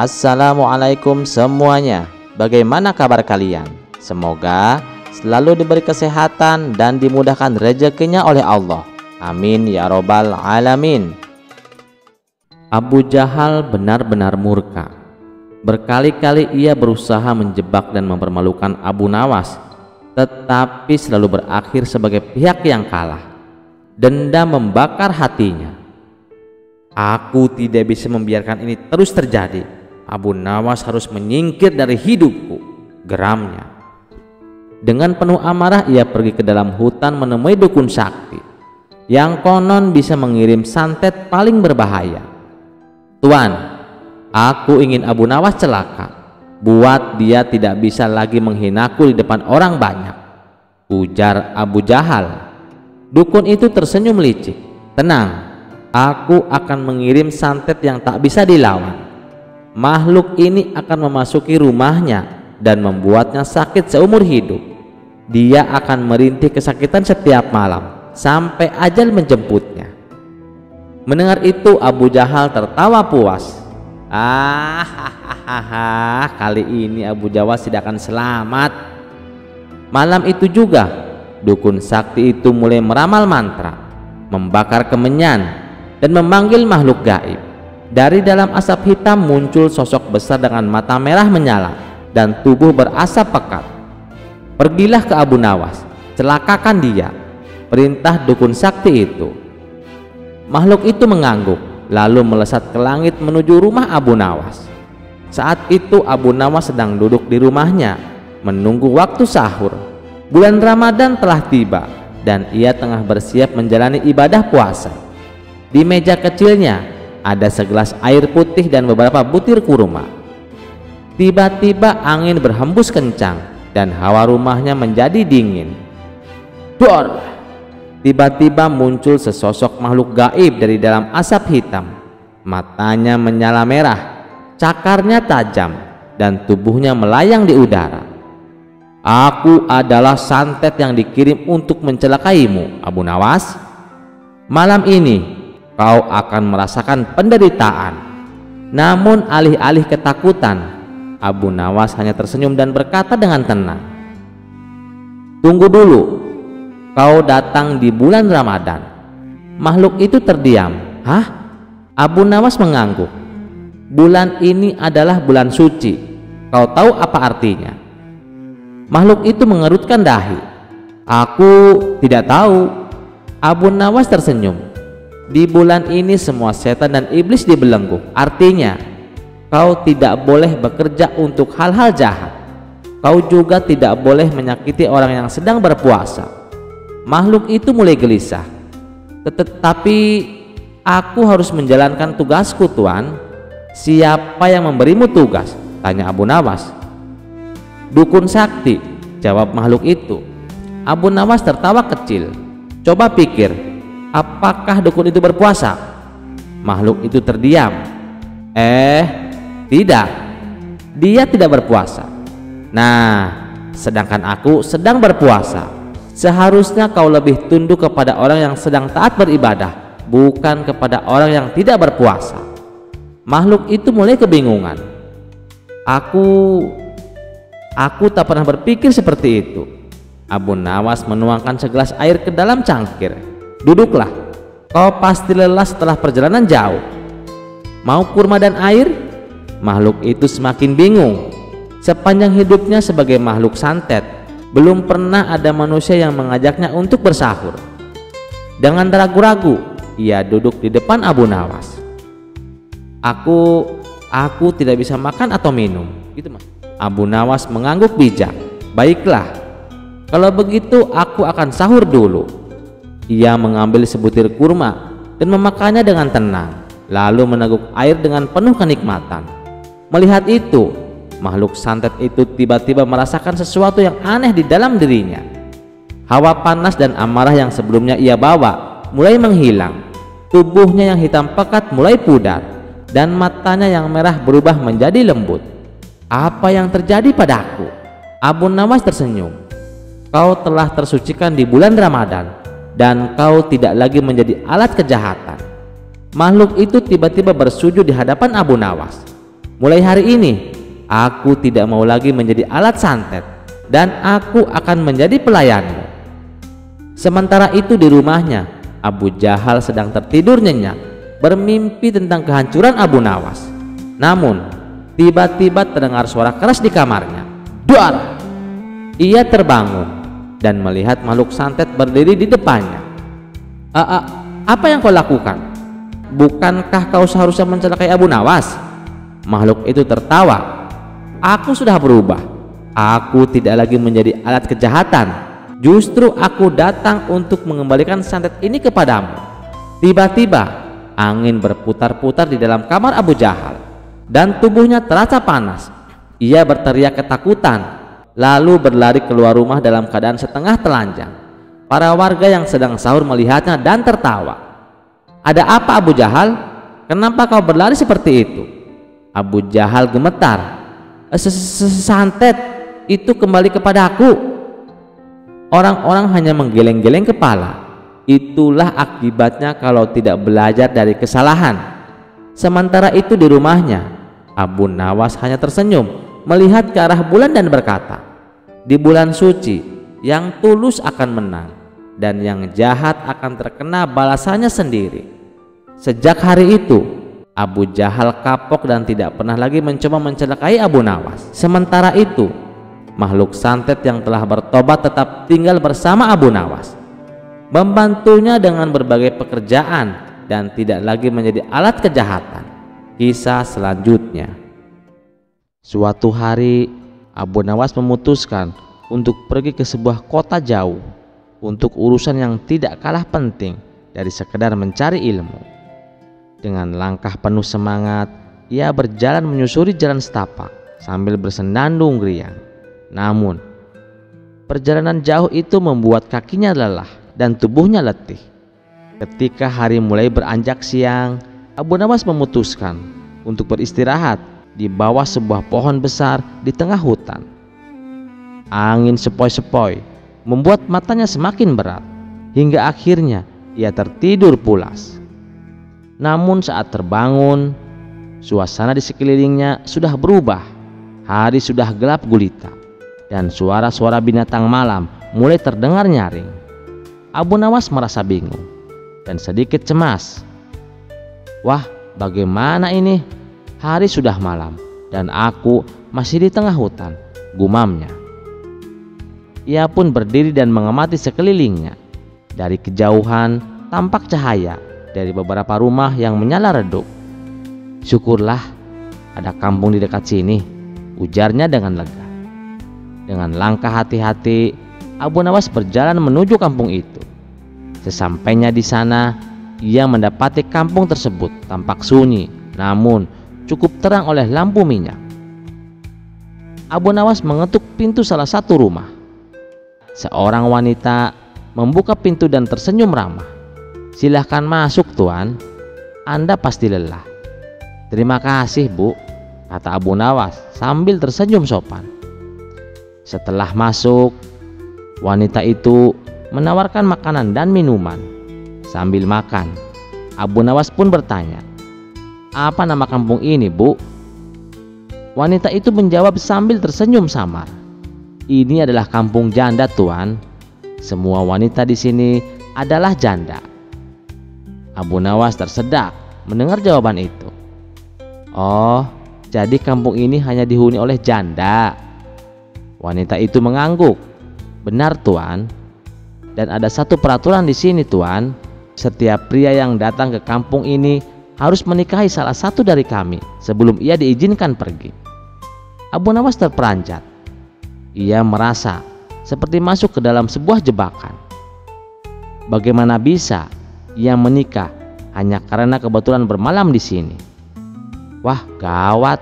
Assalamualaikum semuanya. Bagaimana kabar kalian? Semoga selalu diberi kesehatan dan dimudahkan rezekinya oleh Allah. Amin ya robbal alamin. Abu Jahal benar-benar murka. Berkali-kali ia berusaha menjebak dan mempermalukan Abu Nawas, tetapi selalu berakhir sebagai pihak yang kalah. Dendam membakar hatinya. Aku tidak bisa membiarkan ini terus terjadi. Abu Nawas harus menyingkir dari hidupku, geramnya. Dengan penuh amarah ia pergi ke dalam hutan menemui dukun sakti yang konon bisa mengirim santet paling berbahaya. Tuan, aku ingin Abu Nawas celaka. Buat dia tidak bisa lagi menghinaku di depan orang banyak, ujar Abu Jahal. Dukun itu tersenyum licik. Tenang, aku akan mengirim santet yang tak bisa dilawan. Makhluk ini akan memasuki rumahnya dan membuatnya sakit seumur hidup. Dia akan merintih kesakitan setiap malam sampai ajal menjemputnya. Mendengar itu Abu Jahal tertawa puas. Kali ini Abu Jawas tidak akan selamat. Malam itu juga dukun sakti itu mulai meramal mantra, membakar kemenyan, dan memanggil makhluk gaib. Dari dalam asap hitam muncul sosok besar dengan mata merah menyala dan tubuh berasap pekat. Pergilah ke Abu Nawas, celakakan dia, perintah dukun sakti itu. Makhluk itu mengangguk, lalu melesat ke langit menuju rumah Abu Nawas. Saat itu Abu Nawas sedang duduk di rumahnya menunggu waktu sahur. Bulan Ramadan telah tiba dan ia tengah bersiap menjalani ibadah puasa. Di meja kecilnya ada segelas air putih dan beberapa butir kurma. Tiba-tiba angin berhembus kencang dan hawa rumahnya menjadi dingin. Dor! Tiba-tiba muncul sesosok makhluk gaib dari dalam asap hitam. Matanya menyala merah, cakarnya tajam, dan tubuhnya melayang di udara. Aku adalah santet yang dikirim untuk mencelakaimu, Abu Nawas. Malam ini kau akan merasakan penderitaan. Namun alih-alih ketakutan, Abu Nawas hanya tersenyum dan berkata dengan tenang, tunggu dulu, kau datang di bulan Ramadan. Makhluk itu terdiam. Hah? Abu Nawas mengangguk. Bulan ini adalah bulan suci. Kau tahu apa artinya? Makhluk itu mengerutkan dahi. Aku tidak tahu. Abu Nawas tersenyum. Di bulan ini semua setan dan iblis dibelenggu. Artinya kau tidak boleh bekerja untuk hal-hal jahat. Kau juga tidak boleh menyakiti orang yang sedang berpuasa. Makhluk itu mulai gelisah. Tetapi aku harus menjalankan tugasku, Tuan. Siapa yang memberimu tugas? Tanya Abu Nawas. Dukun sakti, jawab makhluk itu. Abu Nawas tertawa kecil. Coba pikir, apakah dukun itu berpuasa? Makhluk itu terdiam. Tidak. Dia tidak berpuasa. Nah, sedangkan aku sedang berpuasa. Seharusnya kau lebih tunduk kepada orang yang sedang taat beribadah, bukan kepada orang yang tidak berpuasa. Makhluk itu mulai kebingungan. Aku tak pernah berpikir seperti itu. Abu Nawas menuangkan segelas air ke dalam cangkir. Duduklah, kau pasti lelah setelah perjalanan jauh. Mau kurma dan air? Makhluk itu semakin bingung. Sepanjang hidupnya sebagai makhluk santet, belum pernah ada manusia yang mengajaknya untuk bersahur. Dengan ragu-ragu, ia duduk di depan Abu Nawas. Aku tidak bisa makan atau minum. Gitu, Mas. Abu Nawas mengangguk bijak. Baiklah, kalau begitu aku akan sahur dulu. Ia mengambil sebutir kurma dan memakannya dengan tenang, lalu meneguk air dengan penuh kenikmatan. Melihat itu, makhluk santet itu tiba-tiba merasakan sesuatu yang aneh di dalam dirinya. Hawa panas dan amarah yang sebelumnya ia bawa mulai menghilang. Tubuhnya yang hitam pekat mulai pudar dan matanya yang merah berubah menjadi lembut. Apa yang terjadi padaku? Abu Nawas tersenyum. Kau telah tersucikan di bulan Ramadan dan kau tidak lagi menjadi alat kejahatan. Makhluk itu tiba-tiba bersujud di hadapan Abu Nawas. mulai hari ini aku tidak mau lagi menjadi alat santet dan aku akan menjadi pelayanmu." Sementara itu di rumahnya, Abu Jahal sedang tertidur nyenyak, bermimpi tentang kehancuran Abu Nawas. Namun tiba-tiba terdengar suara keras di kamarnya. Duar! Ia terbangun dan melihat makhluk santet berdiri di depannya. Apa yang kau lakukan? Bukankah kau seharusnya mencelakai Abu Nawas?" Makhluk itu tertawa. "Aku sudah berubah. Aku tidak lagi menjadi alat kejahatan. Justru aku datang untuk mengembalikan santet ini kepadamu." Tiba-tiba angin berputar-putar di dalam kamar Abu Jahal dan tubuhnya terasa panas. Ia berteriak ketakutan, lalu berlari keluar rumah dalam keadaan setengah telanjang. Para warga yang sedang sahur melihatnya dan tertawa. "Ada apa Abu Jahal? Kenapa kau berlari seperti itu?" Abu Jahal gemetar. Santet itu kembali kepadaku." Orang-orang hanya menggeleng-geleng kepala. Itulah akibatnya kalau tidak belajar dari kesalahan. Sementara itu di rumahnya, Abu Nawas hanya tersenyum melihat ke arah bulan dan berkata, "Di bulan suci, yang tulus akan menang dan yang jahat akan terkena balasannya sendiri." Sejak hari itu, Abu Jahal kapok dan tidak pernah lagi mencoba mencelakai Abu Nawas. Sementara itu, makhluk santet yang telah bertobat tetap tinggal bersama Abu Nawas, membantunya dengan berbagai pekerjaan dan tidak lagi menjadi alat kejahatan. Kisah selanjutnya. Suatu hari, Abu Nawas memutuskan untuk pergi ke sebuah kota jauh untuk urusan yang tidak kalah penting dari sekedar mencari ilmu. Dengan langkah penuh semangat, ia berjalan menyusuri jalan setapak sambil bersendandung riang. Namun, perjalanan jauh itu membuat kakinya lelah dan tubuhnya letih. Ketika hari mulai beranjak siang, Abu Nawas memutuskan untuk beristirahat di bawah sebuah pohon besar di tengah hutan. Angin sepoi-sepoi membuat matanya semakin berat, hingga akhirnya ia tertidur pulas. Namun saat terbangun, suasana di sekelilingnya sudah berubah. Hari sudah gelap gulita dan suara-suara binatang malam mulai terdengar nyaring. Abu Nawas merasa bingung dan sedikit cemas. "Wah, bagaimana ini? Hari sudah malam dan aku masih di tengah hutan," gumamnya. Ia pun berdiri dan mengamati sekelilingnya. Dari kejauhan tampak cahaya dari beberapa rumah yang menyala redup. "Syukurlah ada kampung di dekat sini," ujarnya dengan lega. Dengan langkah hati-hati, Abu Nawas berjalan menuju kampung itu. Sesampainya di sana, ia mendapati kampung tersebut tampak sunyi, namun cukup terang oleh lampu minyak. Abu Nawas mengetuk pintu salah satu rumah. Seorang wanita membuka pintu dan tersenyum ramah. "Silahkan masuk, Tuan. Anda pasti lelah." "Terima kasih, Bu," kata Abu Nawas sambil tersenyum sopan. Setelah masuk, wanita itu menawarkan makanan dan minuman. Sambil makan, Abu Nawas pun bertanya, "Apa nama kampung ini, Bu?" Wanita itu menjawab sambil tersenyum samar, "Ini adalah kampung janda, Tuan. Semua wanita di sini adalah janda." Abu Nawas tersedak mendengar jawaban itu. "Oh, jadi kampung ini hanya dihuni oleh janda?" Wanita itu mengangguk. "Benar, Tuan. Dan ada satu peraturan di sini, Tuan. Setiap pria yang datang ke kampung ini harus menikahi salah satu dari kami sebelum ia diizinkan pergi." Abu Nawas terperanjat. Ia merasa seperti masuk ke dalam sebuah jebakan. Bagaimana bisa ia menikah hanya karena kebetulan bermalam di sini? "Wah, gawat,"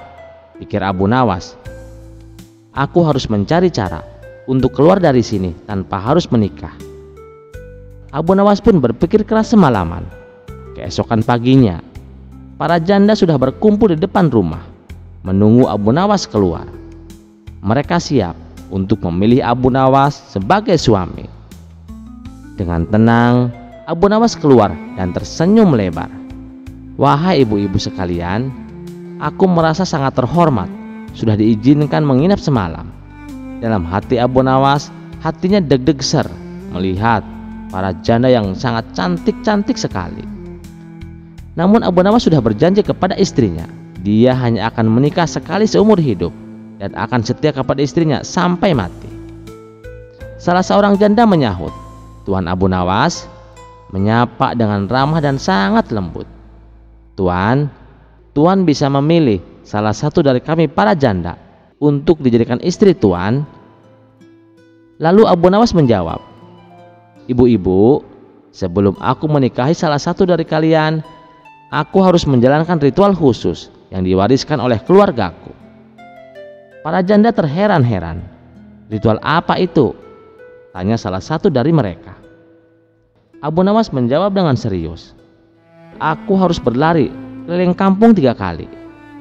pikir Abu Nawas. "Aku harus mencari cara untuk keluar dari sini tanpa harus menikah." Abu Nawas pun berpikir keras semalaman. Keesokan paginya, para janda sudah berkumpul di depan rumah, menunggu Abu Nawas keluar. Mereka siap untuk memilih Abu Nawas sebagai suami. Dengan tenang, Abu Nawas keluar dan tersenyum lebar. "Wahai ibu-ibu sekalian, Aku merasa sangat terhormat sudah diizinkan menginap semalam. Dalam hati Abu Nawas, hatinya deg-deg ser melihat para janda yang sangat cantik-cantik sekali. Namun Abu Nawas sudah berjanji kepada istrinya, dia hanya akan menikah sekali seumur hidup dan akan setia kepada istrinya sampai mati. Salah seorang janda menyahut. Tuan Abu Nawas menyapa dengan ramah dan sangat lembut. Tuan bisa memilih salah satu dari kami para janda untuk dijadikan istri Tuan. Lalu Abu Nawas menjawab, ibu-ibu, sebelum aku menikahi salah satu dari kalian, aku harus menjalankan ritual khusus yang diwariskan oleh keluargaku. Para janda terheran-heran. Ritual apa itu? Tanya salah satu dari mereka. Abu Nawas menjawab dengan serius, aku harus berlari keliling kampung 3 kali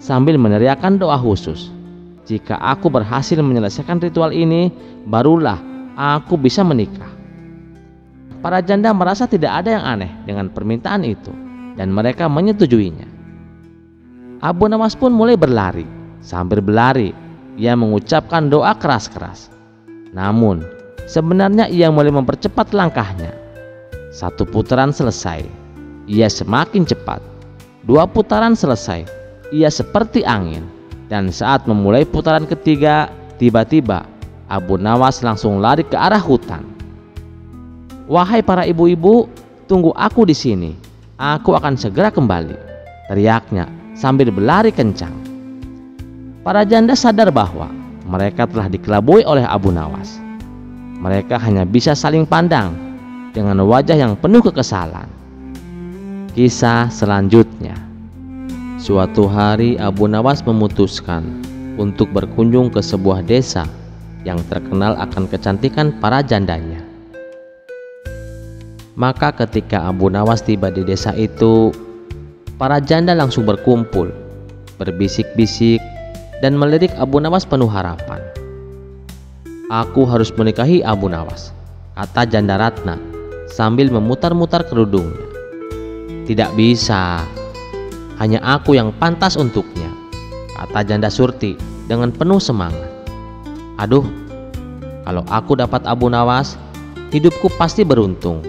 sambil meneriakkan doa khusus. Jika aku berhasil menyelesaikan ritual ini, barulah aku bisa menikah. Para janda merasa tidak ada yang aneh dengan permintaan itu dan mereka menyetujuinya. Abu Nawas pun mulai berlari. Sambil berlari, ia mengucapkan doa keras-keras. Namun, sebenarnya ia mulai mempercepat langkahnya. 1 putaran selesai, ia semakin cepat. 2 putaran selesai, ia seperti angin. Dan saat memulai putaran ketiga, tiba-tiba Abu Nawas langsung lari ke arah hutan. Wahai para ibu-ibu, tunggu aku di sini. Aku akan segera kembali, teriaknya sambil berlari kencang. Para janda sadar bahwa mereka telah dikelabui oleh Abu Nawas. Mereka hanya bisa saling pandang dengan wajah yang penuh kekesalan. Kisah selanjutnya. Suatu hari Abu Nawas memutuskan untuk berkunjung ke sebuah desa yang terkenal akan kecantikan para jandanya. Maka ketika Abu Nawas tiba di desa itu, para janda langsung berkumpul, berbisik-bisik dan melirik Abu Nawas penuh harapan. Aku harus menikahi Abu Nawas, kata janda Ratna sambil memutar-mutar kerudungnya. Tidak bisa, hanya aku yang pantas untuknya, kata janda Surti dengan penuh semangat. Aduh, kalau aku dapat Abu Nawas, hidupku pasti beruntung,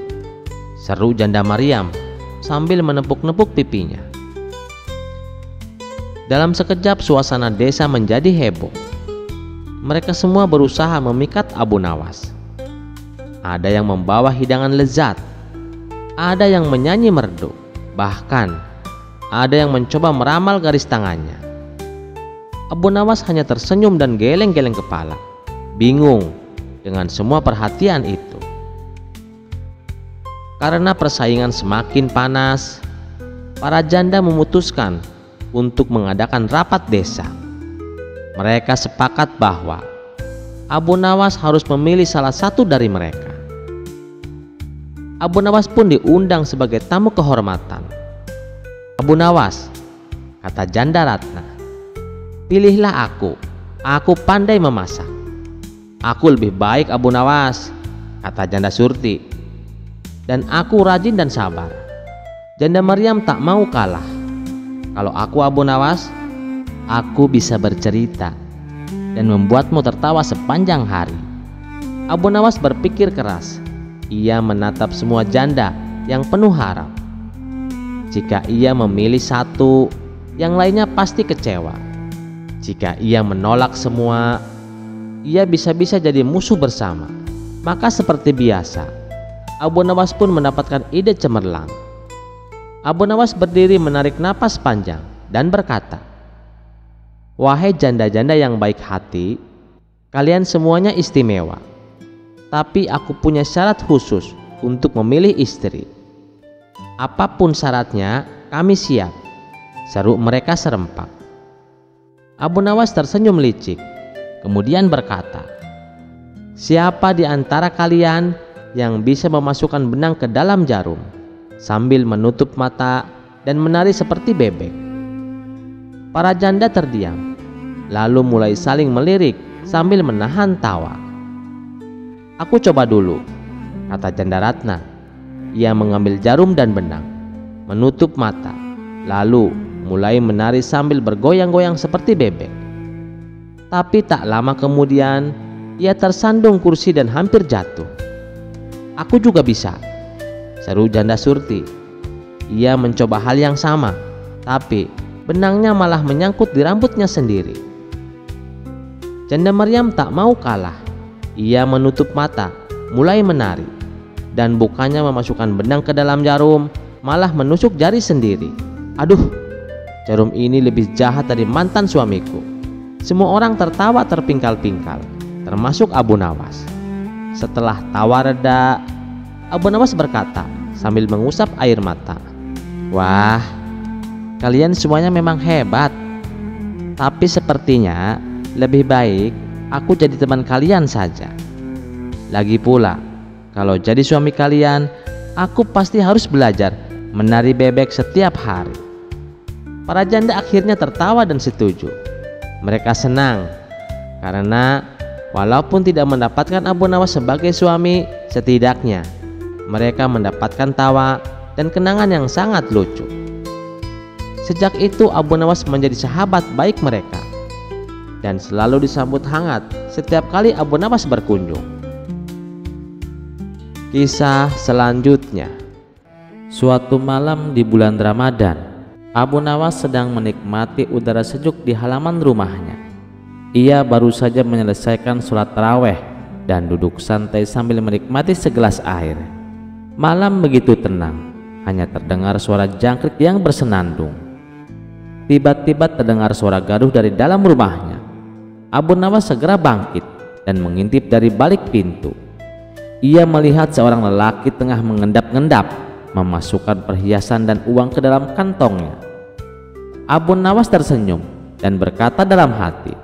seru janda Maryam sambil menepuk-nepuk pipinya. Dalam sekejap suasana desa menjadi heboh. Mereka semua berusaha memikat Abu Nawas. Ada yang membawa hidangan lezat, ada yang menyanyi merdu, bahkan ada yang mencoba meramal garis tangannya. Abu Nawas hanya tersenyum dan geleng-geleng kepala, bingung dengan semua perhatian itu. Karena persaingan semakin panas, para janda memutuskan untuk mengadakan rapat desa. Mereka sepakat bahwa Abu Nawas harus memilih salah satu dari mereka. Abu Nawas pun diundang sebagai tamu kehormatan. Abu Nawas, kata janda Ratna, pilihlah aku pandai memasak. Aku lebih baik Abu Nawas, kata janda Surti, dan aku rajin dan sabar. Janda Maryam tak mau kalah. Kalau aku Abu Nawas, aku bisa bercerita dan membuatmu tertawa sepanjang hari. Abu Nawas berpikir keras. Ia menatap semua janda yang penuh harap. Jika ia memilih satu, yang lainnya pasti kecewa. Jika ia menolak semua, ia bisa-bisa jadi musuh bersama. Maka seperti biasa, Abu Nawas pun mendapatkan ide cemerlang. Abu Nawas berdiri menarik napas panjang dan berkata, wahai janda-janda yang baik hati, kalian semuanya istimewa. Tapi aku punya syarat khusus untuk memilih istri. Apapun syaratnya, kami siap, seru mereka serempak. Abu Nawas tersenyum licik, kemudian berkata, siapa di antara kalian yang bisa memasukkan benang ke dalam jarum sambil menutup mata dan menari seperti bebek? Para janda terdiam, lalu mulai saling melirik sambil menahan tawa. Aku coba dulu, kata janda Ratna. Ia mengambil jarum dan benang, menutup mata, lalu mulai menari sambil bergoyang-goyang seperti bebek. Tapi tak lama kemudian ia tersandung kursi dan hampir jatuh. "Aku juga bisa," seru janda Surti. Ia mencoba hal yang sama, tapi benangnya malah menyangkut di rambutnya sendiri. Janda Maryam tak mau kalah. Ia menutup mata, mulai menari, dan bukannya memasukkan benang ke dalam jarum, malah menusuk jari sendiri. "Aduh, jarum ini lebih jahat dari mantan suamiku." Semua orang tertawa terpingkal-pingkal, termasuk Abu Nawas. Setelah tawa reda, Abu Nawas berkata sambil mengusap air mata, "Wah, kalian semuanya memang hebat. Tapi sepertinya lebih baik aku jadi teman kalian saja. Lagi pula, kalau jadi suami kalian, aku pasti harus belajar menari bebek setiap hari." Para janda akhirnya tertawa dan setuju. Mereka senang karena walaupun tidak mendapatkan Abu Nawas sebagai suami, setidaknya mereka mendapatkan tawa dan kenangan yang sangat lucu. Sejak itu Abu Nawas menjadi sahabat baik mereka dan selalu disambut hangat setiap kali Abu Nawas berkunjung. Kisah selanjutnya. Suatu malam di bulan Ramadan, Abu Nawas sedang menikmati udara sejuk di halaman rumahnya. Ia baru saja menyelesaikan sholat taraweh dan duduk santai sambil menikmati segelas air. Malam begitu tenang, hanya terdengar suara jangkrik yang bersenandung. Tiba-tiba terdengar suara gaduh dari dalam rumahnya. Abu Nawas segera bangkit dan mengintip dari balik pintu. Ia melihat seorang lelaki tengah mengendap-endap memasukkan perhiasan dan uang ke dalam kantongnya. Abu Nawas tersenyum dan berkata dalam hati,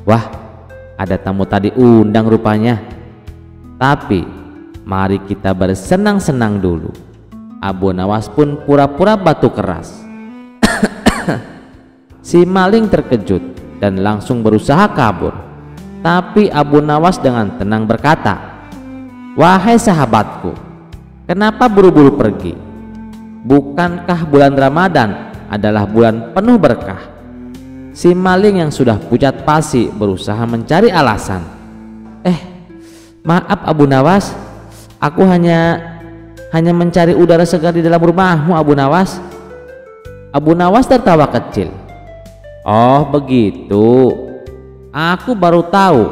"Wah, ada tamu tadi undang rupanya. Tapi mari kita bersenang-senang dulu." Abu Nawas pun pura-pura batu keras. Si maling terkejut dan langsung berusaha kabur. Tapi Abu Nawas dengan tenang berkata, "Wahai sahabatku, kenapa buru-buru pergi? Bukankah bulan Ramadan adalah bulan penuh berkah?" Si maling yang sudah pucat pasi berusaha mencari alasan. Maaf Abu Nawas, aku hanya mencari udara segar di dalam rumahmu Abu Nawas." Abu Nawas tertawa kecil. "Oh begitu, aku baru tahu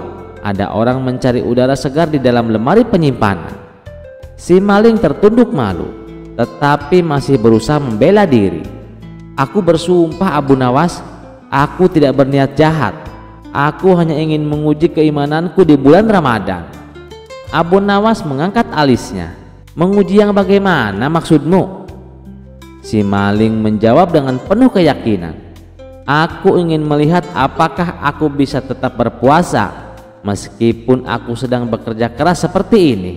ada orang mencari udara segar di dalam lemari penyimpanan." Si maling tertunduk malu, tetapi masih berusaha membela diri. "Aku bersumpah Abu Nawas, aku tidak berniat jahat. Aku hanya ingin menguji keimananku di bulan Ramadan." Abu Nawas mengangkat alisnya. "Menguji yang bagaimana maksudmu?" Si maling menjawab dengan penuh keyakinan, "Aku ingin melihat apakah aku bisa tetap berpuasa meskipun aku sedang bekerja keras seperti ini.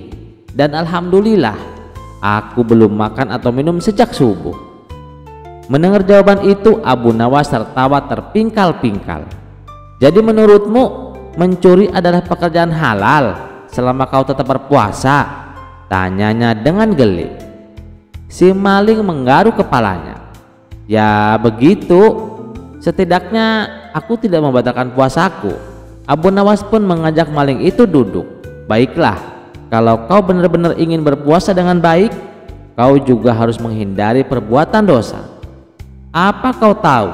Dan alhamdulillah, aku belum makan atau minum sejak subuh." Mendengar jawaban itu, Abu Nawas tertawa terpingkal-pingkal. "Jadi menurutmu mencuri adalah pekerjaan halal selama kau tetap berpuasa?" tanyanya dengan geli. Si maling menggaruk kepalanya. "Ya begitu, setidaknya aku tidak membatalkan puasaku." Abu Nawas pun mengajak maling itu duduk. "Baiklah, kalau kau benar-benar ingin berpuasa dengan baik, kau juga harus menghindari perbuatan dosa. Apa kau tahu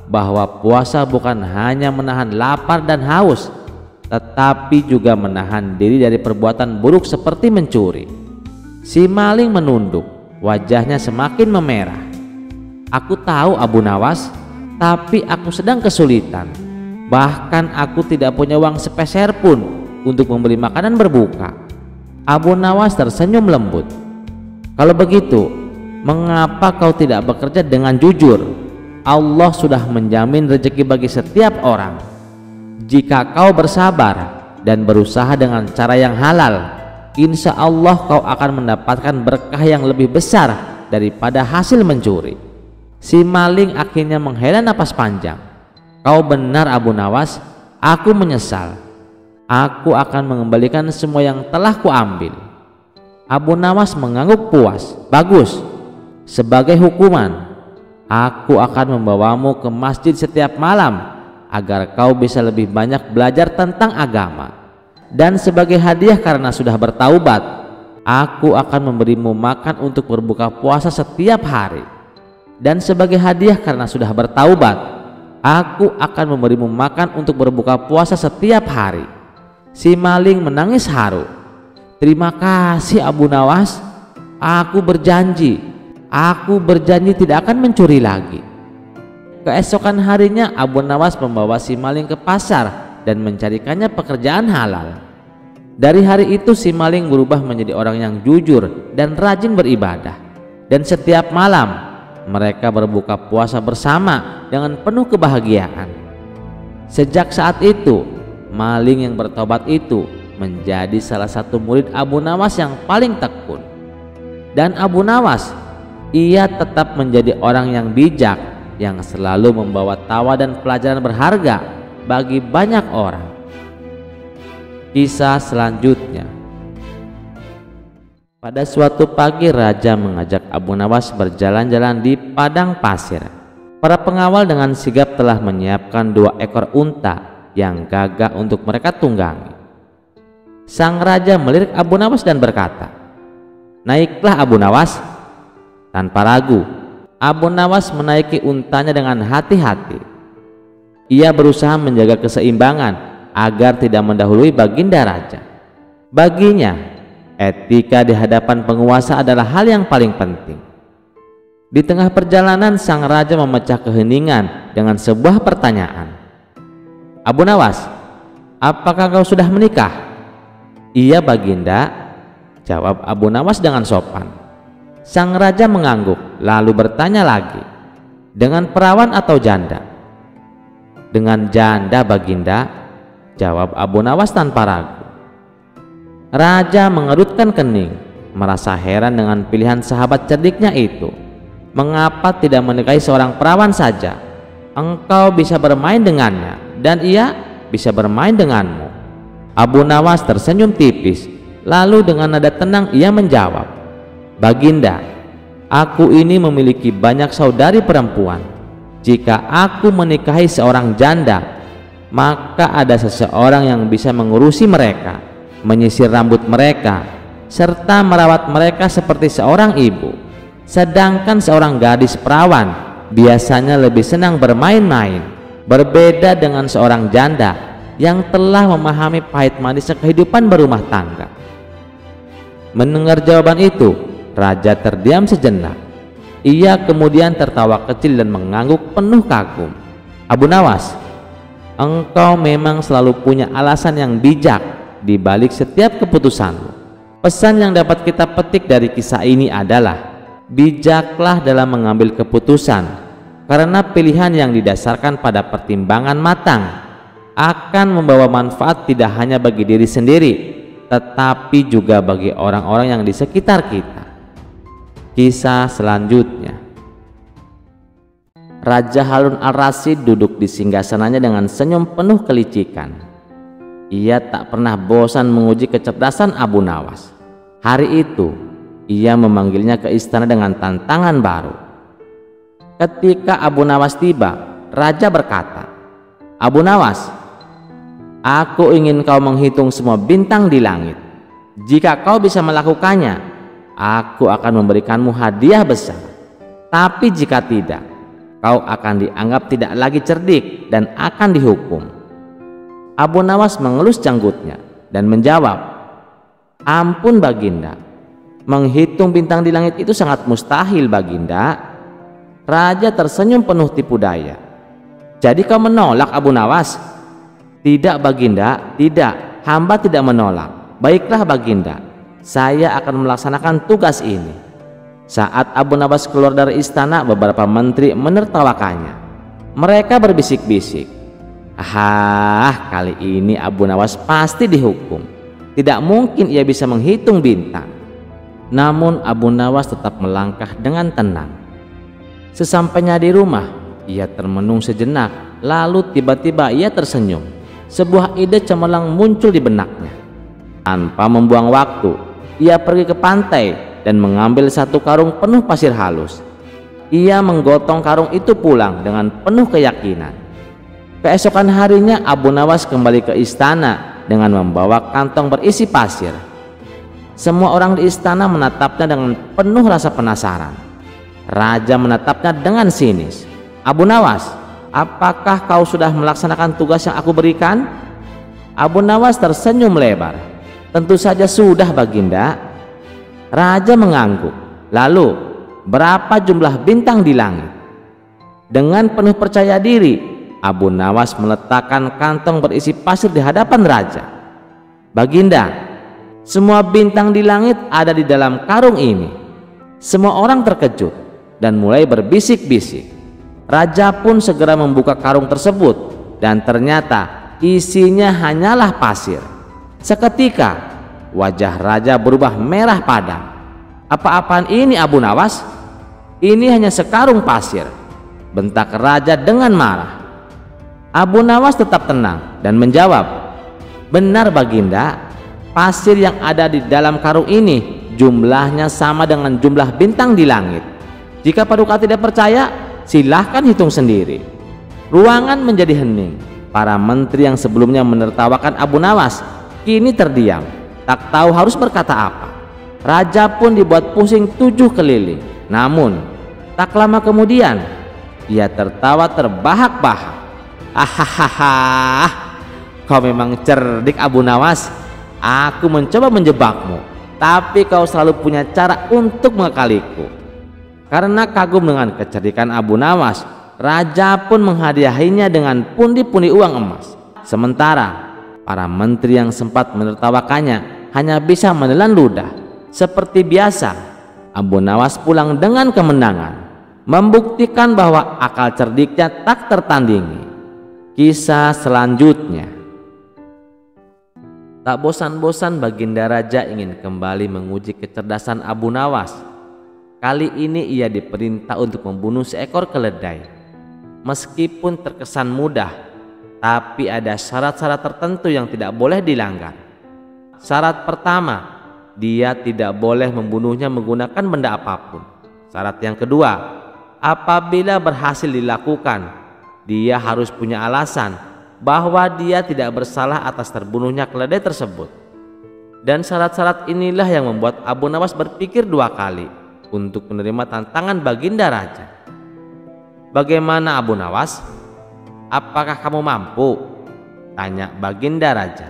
bahwa puasa bukan hanya menahan lapar dan haus, tetapi juga menahan diri dari perbuatan buruk seperti mencuri?" Si maling menunduk, wajahnya semakin memerah. "Aku tahu Abu Nawas, tapi aku sedang kesulitan. Bahkan aku tidak punya uang sepeser pun untuk membeli makanan berbuka." Abu Nawas tersenyum lembut. "Kalau begitu, mengapa kau tidak bekerja dengan jujur? Allah sudah menjamin rezeki bagi setiap orang. Jika kau bersabar dan berusaha dengan cara yang halal, insya Allah kau akan mendapatkan berkah yang lebih besar daripada hasil mencuri." Si maling akhirnya menghela napas panjang. "Kau benar Abu Nawas, aku menyesal. Aku akan mengembalikan semua yang telah kuambil." Abu Nawas mengangguk puas. "Bagus. Sebagai hukuman, Aku akan membawamu ke masjid setiap malam agar kau bisa lebih banyak belajar tentang agama. Dan sebagai hadiah karena sudah bertaubat, aku akan memberimu makan untuk berbuka puasa setiap hari. Dan sebagai hadiah karena sudah bertaubat, aku akan memberimu makan untuk berbuka puasa setiap hari. Si maling menangis haru. Terima kasih Abu Nawas, aku berjanji tidak akan mencuri lagi. Keesokan harinya Abu Nawas membawa si maling ke pasar dan mencarikannya pekerjaan halal. Dari hari itu si maling berubah menjadi orang yang jujur dan rajin beribadah. Dan setiap malam mereka berbuka puasa bersama dengan penuh kebahagiaan. Sejak saat itu, maling yang bertobat itu menjadi salah satu murid Abu Nawas yang paling tekun. Dan Abu Nawas, ia tetap menjadi orang yang bijak yang selalu membawa tawa dan pelajaran berharga bagi banyak orang. Kisah selanjutnya. Pada suatu pagi raja mengajak Abu Nawas berjalan-jalan di padang pasir. Para pengawal dengan sigap telah menyiapkan 2 ekor unta yang gagah untuk mereka tunggangi. Sang raja melirik Abu Nawas dan berkata, "Naiklah Abu Nawas." Tanpa ragu, Abu Nawas menaiki untanya dengan hati-hati. Ia berusaha menjaga keseimbangan agar tidak mendahului baginda raja. Baginya, etika di hadapan penguasa adalah hal yang paling penting. Di tengah perjalanan, sang raja memecah keheningan dengan sebuah pertanyaan. "Abu Nawas, apakah kau sudah menikah?" "Iya baginda," jawab Abu Nawas dengan sopan. Sang raja mengangguk lalu bertanya lagi, "Dengan perawan atau janda?" "Dengan janda baginda," jawab Abu Nawas tanpa ragu. Raja mengerutkan kening, merasa heran dengan pilihan sahabat cerdiknya itu. "Mengapa tidak menikahi seorang perawan saja? Engkau bisa bermain dengannya dan ia bisa bermain denganmu." Abu Nawas tersenyum tipis, lalu dengan nada tenang ia menjawab, "Baginda, aku ini memiliki banyak saudari perempuan. Jika aku menikahi seorang janda, maka ada seseorang yang bisa mengurusi mereka, menyisir rambut mereka, serta merawat mereka seperti seorang ibu. Sedangkan seorang gadis perawan biasanya lebih senang bermain-main, berbeda dengan seorang janda yang telah memahami pahit manisnya kehidupan berumah tangga." Mendengar jawaban itu, raja terdiam sejenak. Ia kemudian tertawa kecil dan mengangguk penuh kagum. "Abu Nawas, engkau memang selalu punya alasan yang bijak di balik setiap keputusanmu. Pesan yang dapat kita petik dari kisah ini adalah bijaklah dalam mengambil keputusan, karena pilihan yang didasarkan pada pertimbangan matang akan membawa manfaat tidak hanya bagi diri sendiri, tetapi juga bagi orang-orang yang di sekitar kita." Kisah selanjutnya. Raja Harun al-Rasyid duduk di singgasananya dengan senyum penuh kelicikan. Ia tak pernah bosan menguji kecerdasan Abu Nawas. Hari itu, ia memanggilnya ke istana dengan tantangan baru. Ketika Abu Nawas tiba, raja berkata, "Abu Nawas, aku ingin kau menghitung semua bintang di langit. Jika kau bisa melakukannya, aku akan memberikanmu hadiah besar. Tapi jika tidak, kau akan dianggap tidak lagi cerdik dan akan dihukum." Abu Nawas mengelus janggutnya dan menjawab, "Ampun baginda, menghitung bintang di langit itu sangat mustahil baginda." Raja tersenyum penuh tipu daya. "Jadi kau menolak Abu Nawas?" "Tidak baginda, tidak, hamba tidak menolak." "Baiklah baginda, saya akan melaksanakan tugas ini." Saat Abu Nawas keluar dari istana, beberapa menteri menertawakannya. Mereka berbisik-bisik, kali ini Abu Nawas pasti dihukum. Tidak mungkin ia bisa menghitung bintang." Namun Abu Nawas tetap melangkah dengan tenang. Sesampainya di rumah, ia termenung sejenak, lalu tiba-tiba ia tersenyum. Sebuah ide cemerlang muncul di benaknya. Tanpa membuang waktu, ia pergi ke pantai dan mengambil satu karung penuh pasir halus. Ia menggotong karung itu pulang dengan penuh keyakinan. Keesokan harinya Abu Nawas kembali ke istana dengan membawa kantong berisi pasir. Semua orang di istana menatapnya dengan penuh rasa penasaran. Raja menatapnya dengan sinis. "Abu Nawas, apakah kau sudah melaksanakan tugas yang aku berikan?" Abu Nawas tersenyum lebar. "Tentu saja sudah, Baginda." Raja mengangguk. "Lalu, berapa jumlah bintang di langit?" Dengan penuh percaya diri, Abu Nawas meletakkan kantong berisi pasir di hadapan raja. "Baginda, semua bintang di langit ada di dalam karung ini." Semua orang terkejut dan mulai berbisik-bisik. Raja pun segera membuka karung tersebut dan ternyata isinya hanyalah pasir. Seketika wajah raja berubah merah padam. "Apa-apaan ini, Abu Nawas? Ini hanya sekarung pasir," bentak raja dengan marah. Abu Nawas tetap tenang dan menjawab, "Benar, Baginda, pasir yang ada di dalam karung ini jumlahnya sama dengan jumlah bintang di langit. Jika Paduka tidak percaya, silahkan hitung sendiri." Ruangan menjadi hening. Para menteri yang sebelumnya menertawakan Abu Nawas kini terdiam, tak tahu harus berkata apa. Raja pun dibuat pusing 7 keliling. Namun tak lama kemudian ia tertawa terbahak-bahak. "Hahaha, kau memang cerdik, Abu Nawas. Aku mencoba menjebakmu, tapi kau selalu punya cara untuk mengakaliku." Karena kagum dengan kecerdikan Abu Nawas, raja pun menghadiahinya dengan pundi-pundi uang emas. Sementara para menteri yang sempat menertawakannya hanya bisa menelan ludah. Seperti biasa, Abu Nawas pulang dengan kemenangan, membuktikan bahwa akal cerdiknya tak tertandingi. Kisah selanjutnya. Tak bosan-bosan Baginda Raja ingin kembali menguji kecerdasan Abu Nawas. Kali ini ia diperintah untuk membunuh seekor keledai. Meskipun terkesan mudah, tapi ada syarat-syarat tertentu yang tidak boleh dilanggar. Syarat pertama, dia tidak boleh membunuhnya menggunakan benda apapun. Syarat yang kedua, apabila berhasil dilakukan, dia harus punya alasan bahwa dia tidak bersalah atas terbunuhnya keledai tersebut. Dan syarat-syarat inilah yang membuat Abu Nawas berpikir 2 kali untuk menerima tantangan Baginda Raja. "Bagaimana, Abu Nawas? Apakah kamu mampu?" tanya Baginda Raja.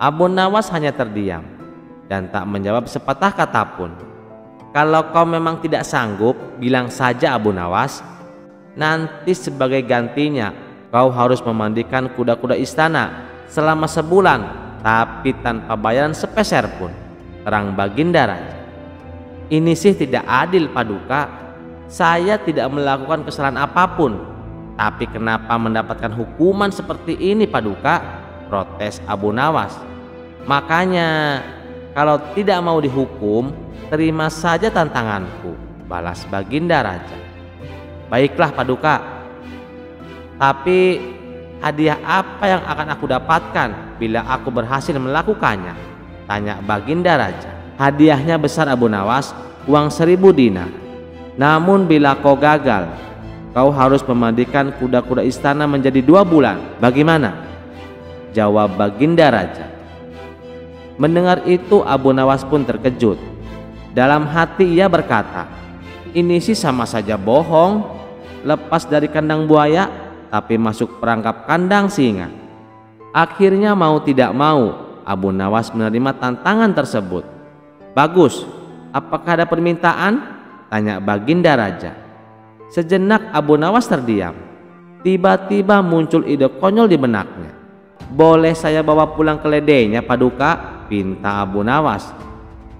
Abu Nawas hanya terdiam dan tak menjawab sepatah kata pun. "Kalau kau memang tidak sanggup, bilang saja, Abu Nawas. Nanti sebagai gantinya kau harus memandikan kuda-kuda istana selama sebulan, tapi tanpa bayaran sepeser pun," terang Baginda Raja. "Ini sih tidak adil, Paduka. Saya tidak melakukan kesalahan apapun, tapi kenapa mendapatkan hukuman seperti ini, Paduka?" protes Abu Nawas. "Makanya kalau tidak mau dihukum, terima saja tantanganku," balas Baginda Raja. "Baiklah, Paduka. Tapi hadiah apa yang akan aku dapatkan bila aku berhasil melakukannya?" tanya Baginda Raja. "Hadiahnya besar, Abu Nawas, uang 1000 dinar. Namun bila kau gagal, kau harus memandikan kuda-kuda istana menjadi 2 bulan. Bagaimana?" jawab Baginda Raja. Mendengar itu Abu Nawas pun terkejut. Dalam hati ia berkata, "Ini sih sama saja bohong. Lepas dari kandang buaya tapi masuk perangkap kandang singa." Akhirnya mau tidak mau Abu Nawas menerima tantangan tersebut. "Bagus, apakah ada permintaan?" tanya Baginda Raja. Sejenak Abu Nawas terdiam. Tiba-tiba muncul ide konyol di benaknya. "Boleh saya bawa pulang keledainya, Paduka?" pinta Abu Nawas.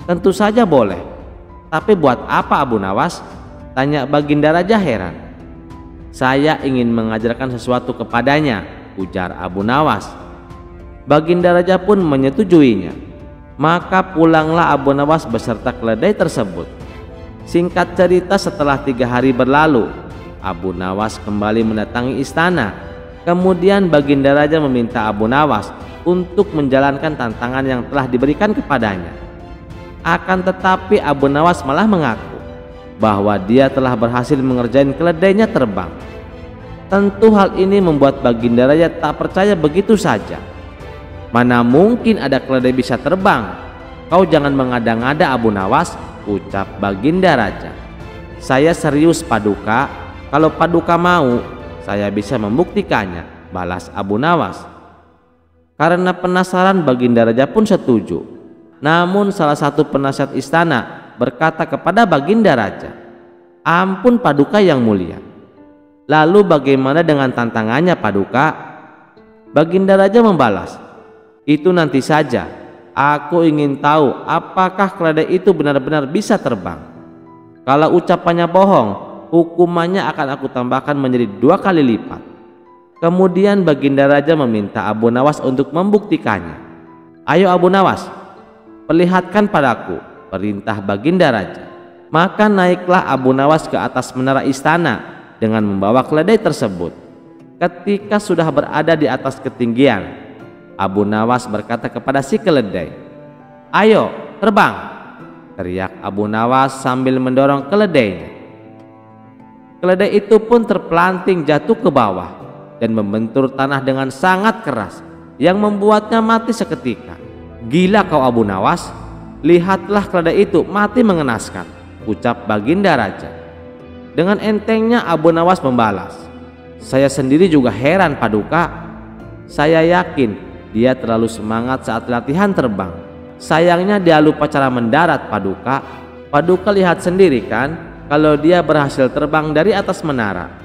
"Tentu saja boleh. Tapi buat apa, Abu Nawas?" tanya Baginda Raja heran. "Saya ingin mengajarkan sesuatu kepadanya," ujar Abu Nawas. Baginda Raja pun menyetujuinya. Maka pulanglah Abu Nawas beserta keledai tersebut. Singkat cerita, setelah 3 hari berlalu, Abu Nawas kembali mendatangi istana. Kemudian Baginda Raja meminta Abu Nawas untuk menjalankan tantangan yang telah diberikan kepadanya. Akan tetapi Abu Nawas malah mengaku bahwa dia telah berhasil mengerjain keledainya terbang. Tentu hal ini membuat Baginda Raja tak percaya begitu saja. "Mana mungkin ada keledai bisa terbang? Kau jangan mengada-ngada Abu Nawas," ucap Baginda Raja. "Saya serius Paduka, kalau Paduka mau saya bisa membuktikannya," balas Abu Nawas. Karena penasaran, Baginda Raja pun setuju. Namun salah satu penasihat istana berkata kepada Baginda Raja, "Ampun Paduka yang mulia, lalu bagaimana dengan tantangannya Paduka?" Baginda Raja membalas, "Itu nanti saja. Aku ingin tahu apakah keledai itu benar-benar bisa terbang. Kalau ucapannya bohong, hukumannya akan aku tambahkan menjadi 2 kali lipat." Kemudian Baginda Raja meminta Abu Nawas untuk membuktikannya. "Ayo Abu Nawas, perlihatkan padaku," perintah Baginda Raja. Maka naiklah Abu Nawas ke atas menara istana dengan membawa keledai tersebut. Ketika sudah berada di atas ketinggian, Abu Nawas berkata kepada si keledai, "Ayo terbang," teriak Abu Nawas sambil mendorong keledainya. Keledai itu pun terpelanting jatuh ke bawah dan membentur tanah dengan sangat keras yang membuatnya mati seketika. "Gila kau Abu Nawas, lihatlah keledai itu mati mengenaskan," ucap Baginda Raja. Dengan entengnya Abu Nawas membalas, "Saya sendiri juga heran Paduka. Saya yakin dia terlalu semangat saat latihan terbang. Sayangnya dia lupa cara mendarat Paduka. Paduka lihat sendiri kan kalau dia berhasil terbang dari atas menara.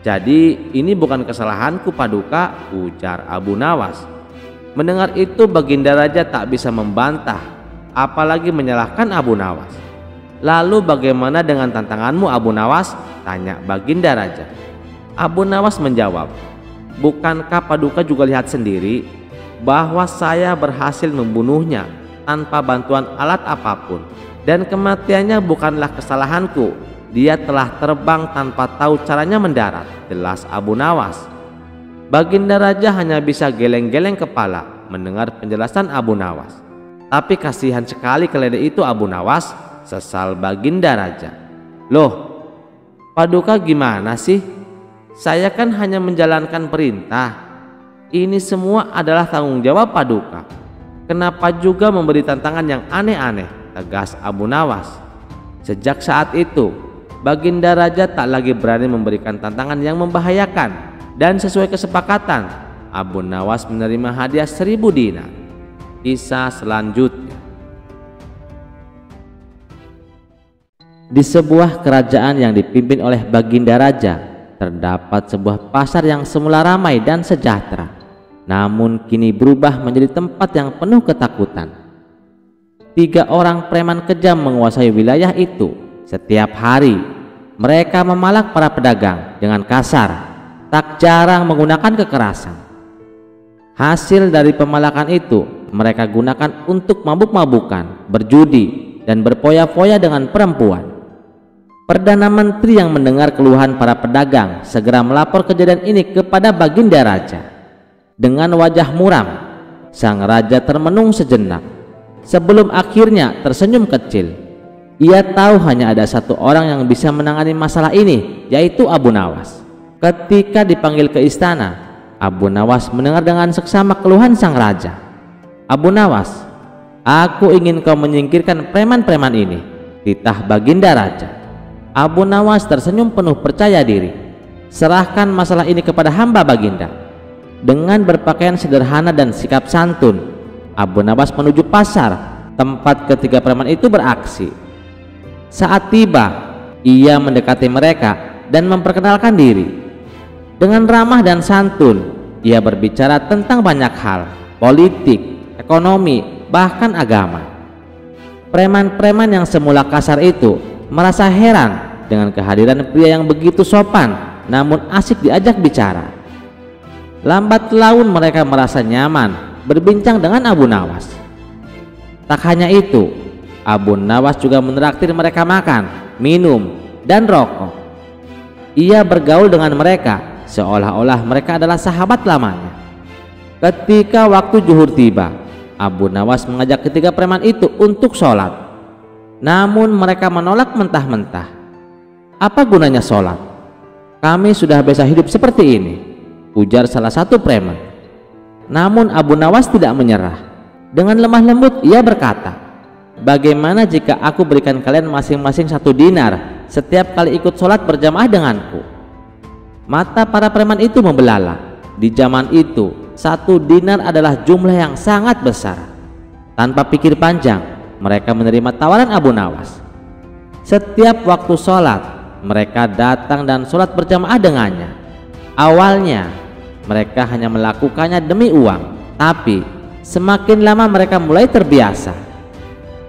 Jadi ini bukan kesalahanku Paduka," ujar Abu Nawas. Mendengar itu Baginda Raja tak bisa membantah, apalagi menyalahkan Abu Nawas. "Lalu bagaimana dengan tantanganmu Abu Nawas?" tanya Baginda Raja. Abu Nawas menjawab, "Bukankah Paduka juga lihat sendiri bahwa saya berhasil membunuhnya tanpa bantuan alat apapun, dan kematiannya bukanlah kesalahanku. Dia telah terbang tanpa tahu caranya mendarat," jelas Abu Nawas. Baginda Raja hanya bisa geleng-geleng kepala mendengar penjelasan Abu Nawas. Tapi kasihan sekali keledai itu Abu Nawas, sesal Baginda Raja. "Loh, Paduka gimana sih? Saya kan hanya menjalankan perintah. Ini semua adalah tanggung jawab Paduka. Kenapa juga memberi tantangan yang aneh-aneh?" tegas Abu Nawas. Sejak saat itu Baginda Raja tak lagi berani memberikan tantangan yang membahayakan, dan sesuai kesepakatan Abu Nawas menerima hadiah 1000 dinar. Kisah selanjutnya. Di sebuah kerajaan yang dipimpin oleh Baginda Raja, terdapat sebuah pasar yang semula ramai dan sejahtera, namun kini berubah menjadi tempat yang penuh ketakutan. 3 orang preman kejam menguasai wilayah itu. Setiap hari mereka memalak para pedagang dengan kasar, tak jarang menggunakan kekerasan. Hasil dari pemalakan itu mereka gunakan untuk mabuk-mabukan, berjudi, dan berfoya-foya dengan perempuan. Perdana Menteri yang mendengar keluhan para pedagang segera melapor kejadian ini kepada Baginda Raja. Dengan wajah muram, sang raja termenung sejenak sebelum akhirnya tersenyum kecil. Ia tahu hanya ada 1 orang yang bisa menangani masalah ini, yaitu Abu Nawas. Ketika dipanggil ke istana, Abu Nawas mendengar dengan seksama keluhan sang raja. "Abu Nawas, aku ingin kau menyingkirkan preman-preman ini," titah Baginda Raja. Abu Nawas tersenyum penuh percaya diri. "Serahkan masalah ini kepada hamba Baginda." Dengan berpakaian sederhana dan sikap santun, Abu Nawas menuju pasar tempat ketiga preman itu beraksi. Saat tiba, ia mendekati mereka dan memperkenalkan diri. Dengan ramah dan santun, ia berbicara tentang banyak hal, politik, ekonomi, bahkan agama. Preman-preman yang semula kasar itu merasa heran dengan kehadiran pria yang begitu sopan namun asik diajak bicara. Lambat laun mereka merasa nyaman berbincang dengan Abu Nawas. Tak hanya itu, Abu Nawas juga menraktir mereka makan, minum, dan rokok. Ia bergaul dengan mereka seolah-olah mereka adalah sahabat lamanya. Ketika waktu zuhur tiba, Abu Nawas mengajak ketiga preman itu untuk sholat. Namun mereka menolak mentah-mentah. apa gunanya sholat? Kami sudah biasa hidup seperti ini, ujar salah satu preman. Namun Abu Nawas tidak menyerah. Dengan lemah lembut ia berkata, bagaimana jika aku berikan kalian masing-masing 1 dinar setiap kali ikut sholat berjamaah denganku? Mata para preman itu membelalak. Di zaman itu 1 dinar adalah jumlah yang sangat besar. Tanpa pikir panjang, mereka menerima tawaran Abu Nawas. Setiap waktu sholat, mereka datang dan sholat berjamaah dengannya. Awalnya mereka hanya melakukannya demi uang, tapi semakin lama mereka mulai terbiasa.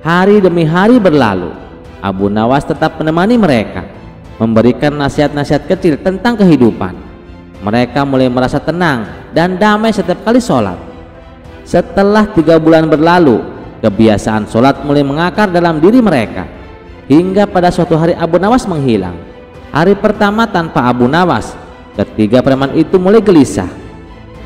Hari demi hari berlalu, Abu Nawas tetap menemani mereka, memberikan nasihat-nasihat kecil tentang kehidupan. Mereka mulai merasa tenang dan damai setiap kali sholat. Setelah 3 bulan berlalu, kebiasaan sholat mulai mengakar dalam diri mereka. Hingga pada suatu hari Abu Nawas menghilang. Hari pertama tanpa Abu Nawas, ketiga preman itu mulai gelisah.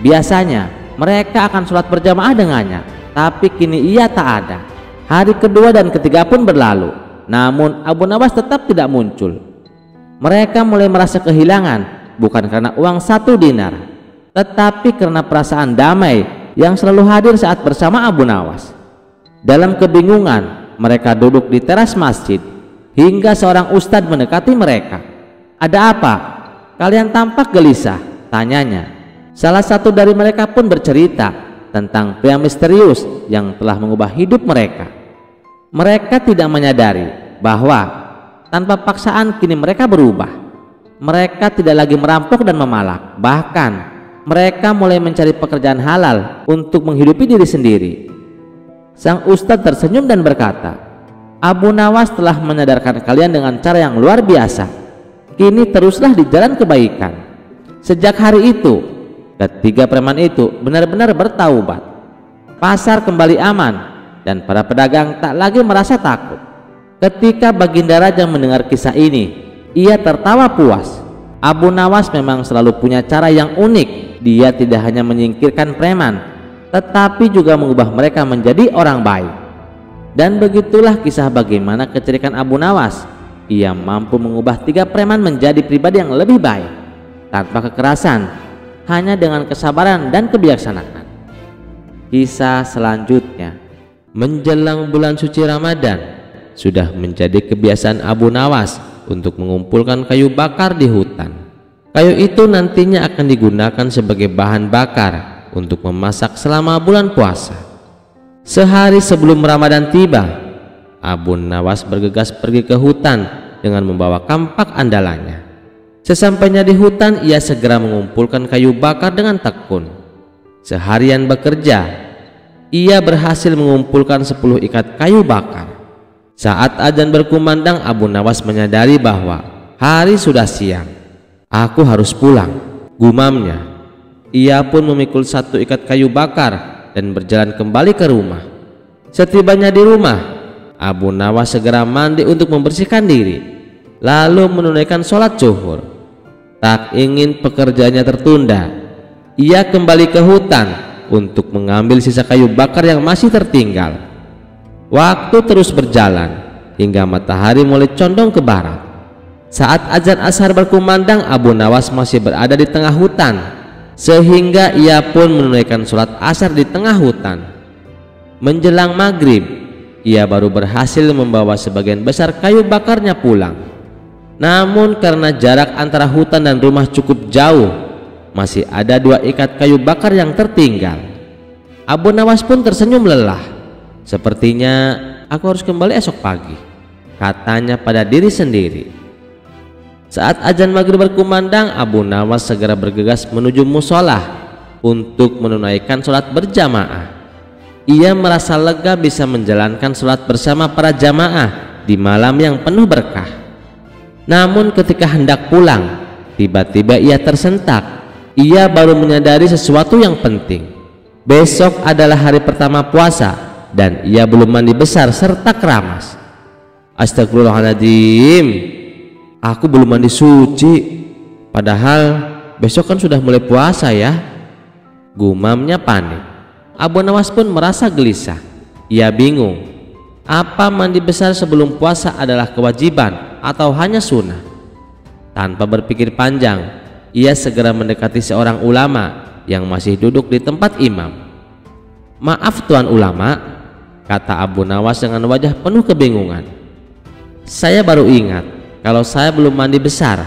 Biasanya mereka akan sholat berjamaah dengannya, tapi kini ia tak ada. Hari kedua dan ketiga pun berlalu, namun Abu Nawas tetap tidak muncul. Mereka mulai merasa kehilangan, bukan karena uang 1 dinar, tetapi karena perasaan damai yang selalu hadir saat bersama Abu Nawas. Dalam kebingungan, mereka duduk di teras masjid hingga seorang ustadz mendekati mereka. Ada apa? Kalian tampak gelisah, tanyanya. Salah satu dari mereka pun bercerita tentang pria misterius yang telah mengubah hidup mereka. Mereka tidak menyadari bahwa tanpa paksaan kini mereka berubah. Mereka tidak lagi merampok dan memalak, bahkan mereka mulai mencari pekerjaan halal untuk menghidupi diri sendiri. Sang ustadz tersenyum dan berkata, Abu Nawas telah menyadarkan kalian dengan cara yang luar biasa. Kini teruslah di jalan kebaikan. Sejak hari itu, ketiga preman itu benar-benar bertaubat. Pasar kembali aman dan para pedagang tak lagi merasa takut. Ketika Baginda Raja mendengar kisah ini, ia tertawa puas. Abu Nawas memang selalu punya cara yang unik. Dia tidak hanya menyingkirkan preman, tetapi juga mengubah mereka menjadi orang baik. Dan begitulah kisah bagaimana kecerikan Abu Nawas. Ia mampu mengubah 3 preman menjadi pribadi yang lebih baik, tanpa kekerasan, hanya dengan kesabaran dan kebijaksanaan. Kisah selanjutnya, menjelang bulan suci Ramadan, sudah menjadi kebiasaan Abu Nawas untuk mengumpulkan kayu bakar di hutan. Kayu itu nantinya akan digunakan sebagai bahan bakar untuk memasak selama bulan puasa. Sehari sebelum Ramadan tiba, Abu Nawas bergegas pergi ke hutan dengan membawa kampak andalannya. Sesampainya di hutan, ia segera mengumpulkan kayu bakar dengan tekun. Seharian bekerja, ia berhasil mengumpulkan 10 ikat kayu bakar. Saat azan berkumandang, Abu Nawas menyadari bahwa hari sudah siang. Aku harus pulang, gumamnya. Ia pun memikul 1 ikat kayu bakar dan berjalan kembali ke rumah. Setibanya di rumah, Abu Nawas segera mandi untuk membersihkan diri, lalu menunaikan sholat zuhur. Tak ingin pekerjaannya tertunda, ia kembali ke hutan untuk mengambil sisa kayu bakar yang masih tertinggal. Waktu terus berjalan hingga matahari mulai condong ke barat. Saat azan ashar berkumandang, Abu Nawas masih berada di tengah hutan, sehingga ia pun menunaikan sholat ashar di tengah hutan. Menjelang maghrib, ia baru berhasil membawa sebagian besar kayu bakarnya pulang. Namun karena jarak antara hutan dan rumah cukup jauh, masih ada 2 ikat kayu bakar yang tertinggal. Abu Nawas pun tersenyum lelah. Sepertinya aku harus kembali esok pagi, katanya pada diri sendiri. Saat azan maghrib berkumandang, Abu Nawas segera bergegas menuju musola untuk menunaikan sholat berjamaah. Ia merasa lega bisa menjalankan sholat bersama para jamaah di malam yang penuh berkah. Namun ketika hendak pulang, tiba-tiba ia tersentak. Ia baru menyadari sesuatu yang penting. Besok adalah hari pertama puasa dan ia belum mandi besar serta keramas. Astagfirullahaladzim, aku belum mandi suci, padahal besok kan sudah mulai puasa ya, gumamnya panik. Abu Nawas pun merasa gelisah. Ia bingung, apa mandi besar sebelum puasa adalah kewajiban atau hanya sunnah? Tanpa berpikir panjang, ia segera mendekati seorang ulama yang masih duduk di tempat imam. "Maaf Tuan Ulama," kata Abu Nawas dengan wajah penuh kebingungan. "Saya baru ingat kalau saya belum mandi besar,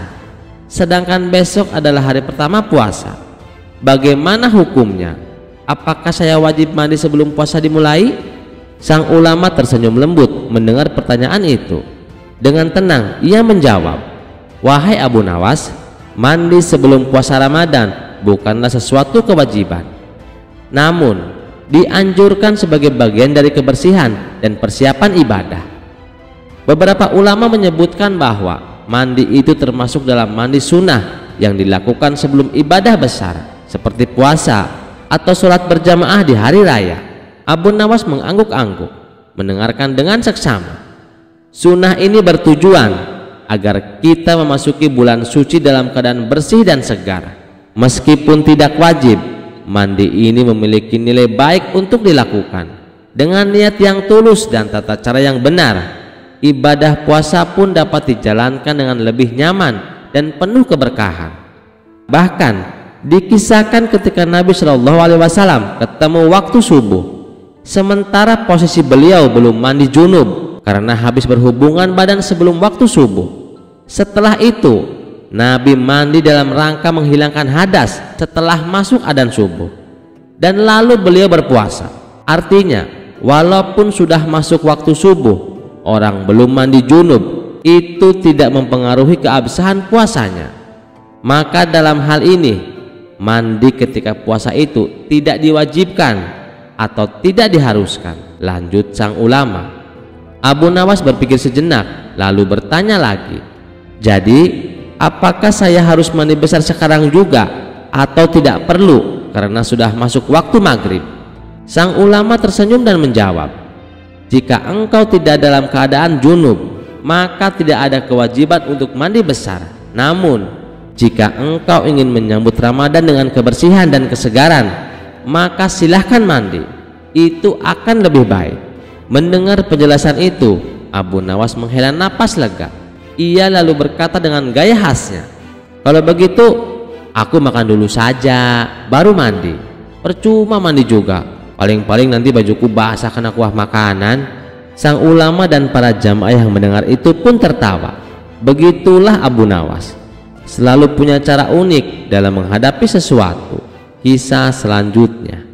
sedangkan besok adalah hari pertama puasa. Bagaimana hukumnya? Apakah saya wajib mandi sebelum puasa dimulai?" Sang ulama tersenyum lembut mendengar pertanyaan itu. Dengan tenang ia menjawab, "Wahai Abu Nawas, mandi sebelum puasa Ramadan bukanlah sesuatu kewajiban, namun dianjurkan sebagai bagian dari kebersihan dan persiapan ibadah. Beberapa ulama menyebutkan bahwa mandi itu termasuk dalam mandi sunnah yang dilakukan sebelum ibadah besar seperti puasa atau sholat berjamaah di hari raya." Abu Nawas mengangguk-angguk mendengarkan dengan seksama. Sunnah ini bertujuan agar kita memasuki bulan suci dalam keadaan bersih dan segar. Meskipun tidak wajib, mandi ini memiliki nilai baik untuk dilakukan dengan niat yang tulus dan tata cara yang benar. Ibadah puasa pun dapat dijalankan dengan lebih nyaman dan penuh keberkahan. Bahkan dikisahkan ketika Nabi Shallallahu Alaihi Wasallam ketemu waktu subuh, sementara posisi beliau belum mandi junub karena habis berhubungan badan sebelum waktu subuh. Setelah itu Nabi mandi dalam rangka menghilangkan hadas setelah masuk adzan subuh, dan lalu beliau berpuasa. Artinya walaupun sudah masuk waktu subuh, orang belum mandi junub itu tidak mempengaruhi keabsahan puasanya. Maka dalam hal ini mandi ketika puasa itu tidak diwajibkan atau tidak diharuskan, lanjut sang ulama. Abu Nawas berpikir sejenak lalu bertanya lagi, "Jadi apakah saya harus mandi besar sekarang juga atau tidak perlu karena sudah masuk waktu maghrib?" Sang ulama tersenyum dan menjawab, "Jika engkau tidak dalam keadaan junub, maka tidak ada kewajiban untuk mandi besar. Namun jika engkau ingin menyambut Ramadan dengan kebersihan dan kesegaran, maka silahkan mandi, itu akan lebih baik." Mendengar penjelasan itu, Abu Nawas menghela napas lega. Ia lalu berkata dengan gaya khasnya, "Kalau begitu aku makan dulu saja baru mandi. Percuma mandi juga, paling-paling nanti bajuku basah kena kuah makanan." Sang ulama dan para jamaah yang mendengar itu pun tertawa. Begitulah Abu Nawas, selalu punya cara unik dalam menghadapi sesuatu. Kisah selanjutnya.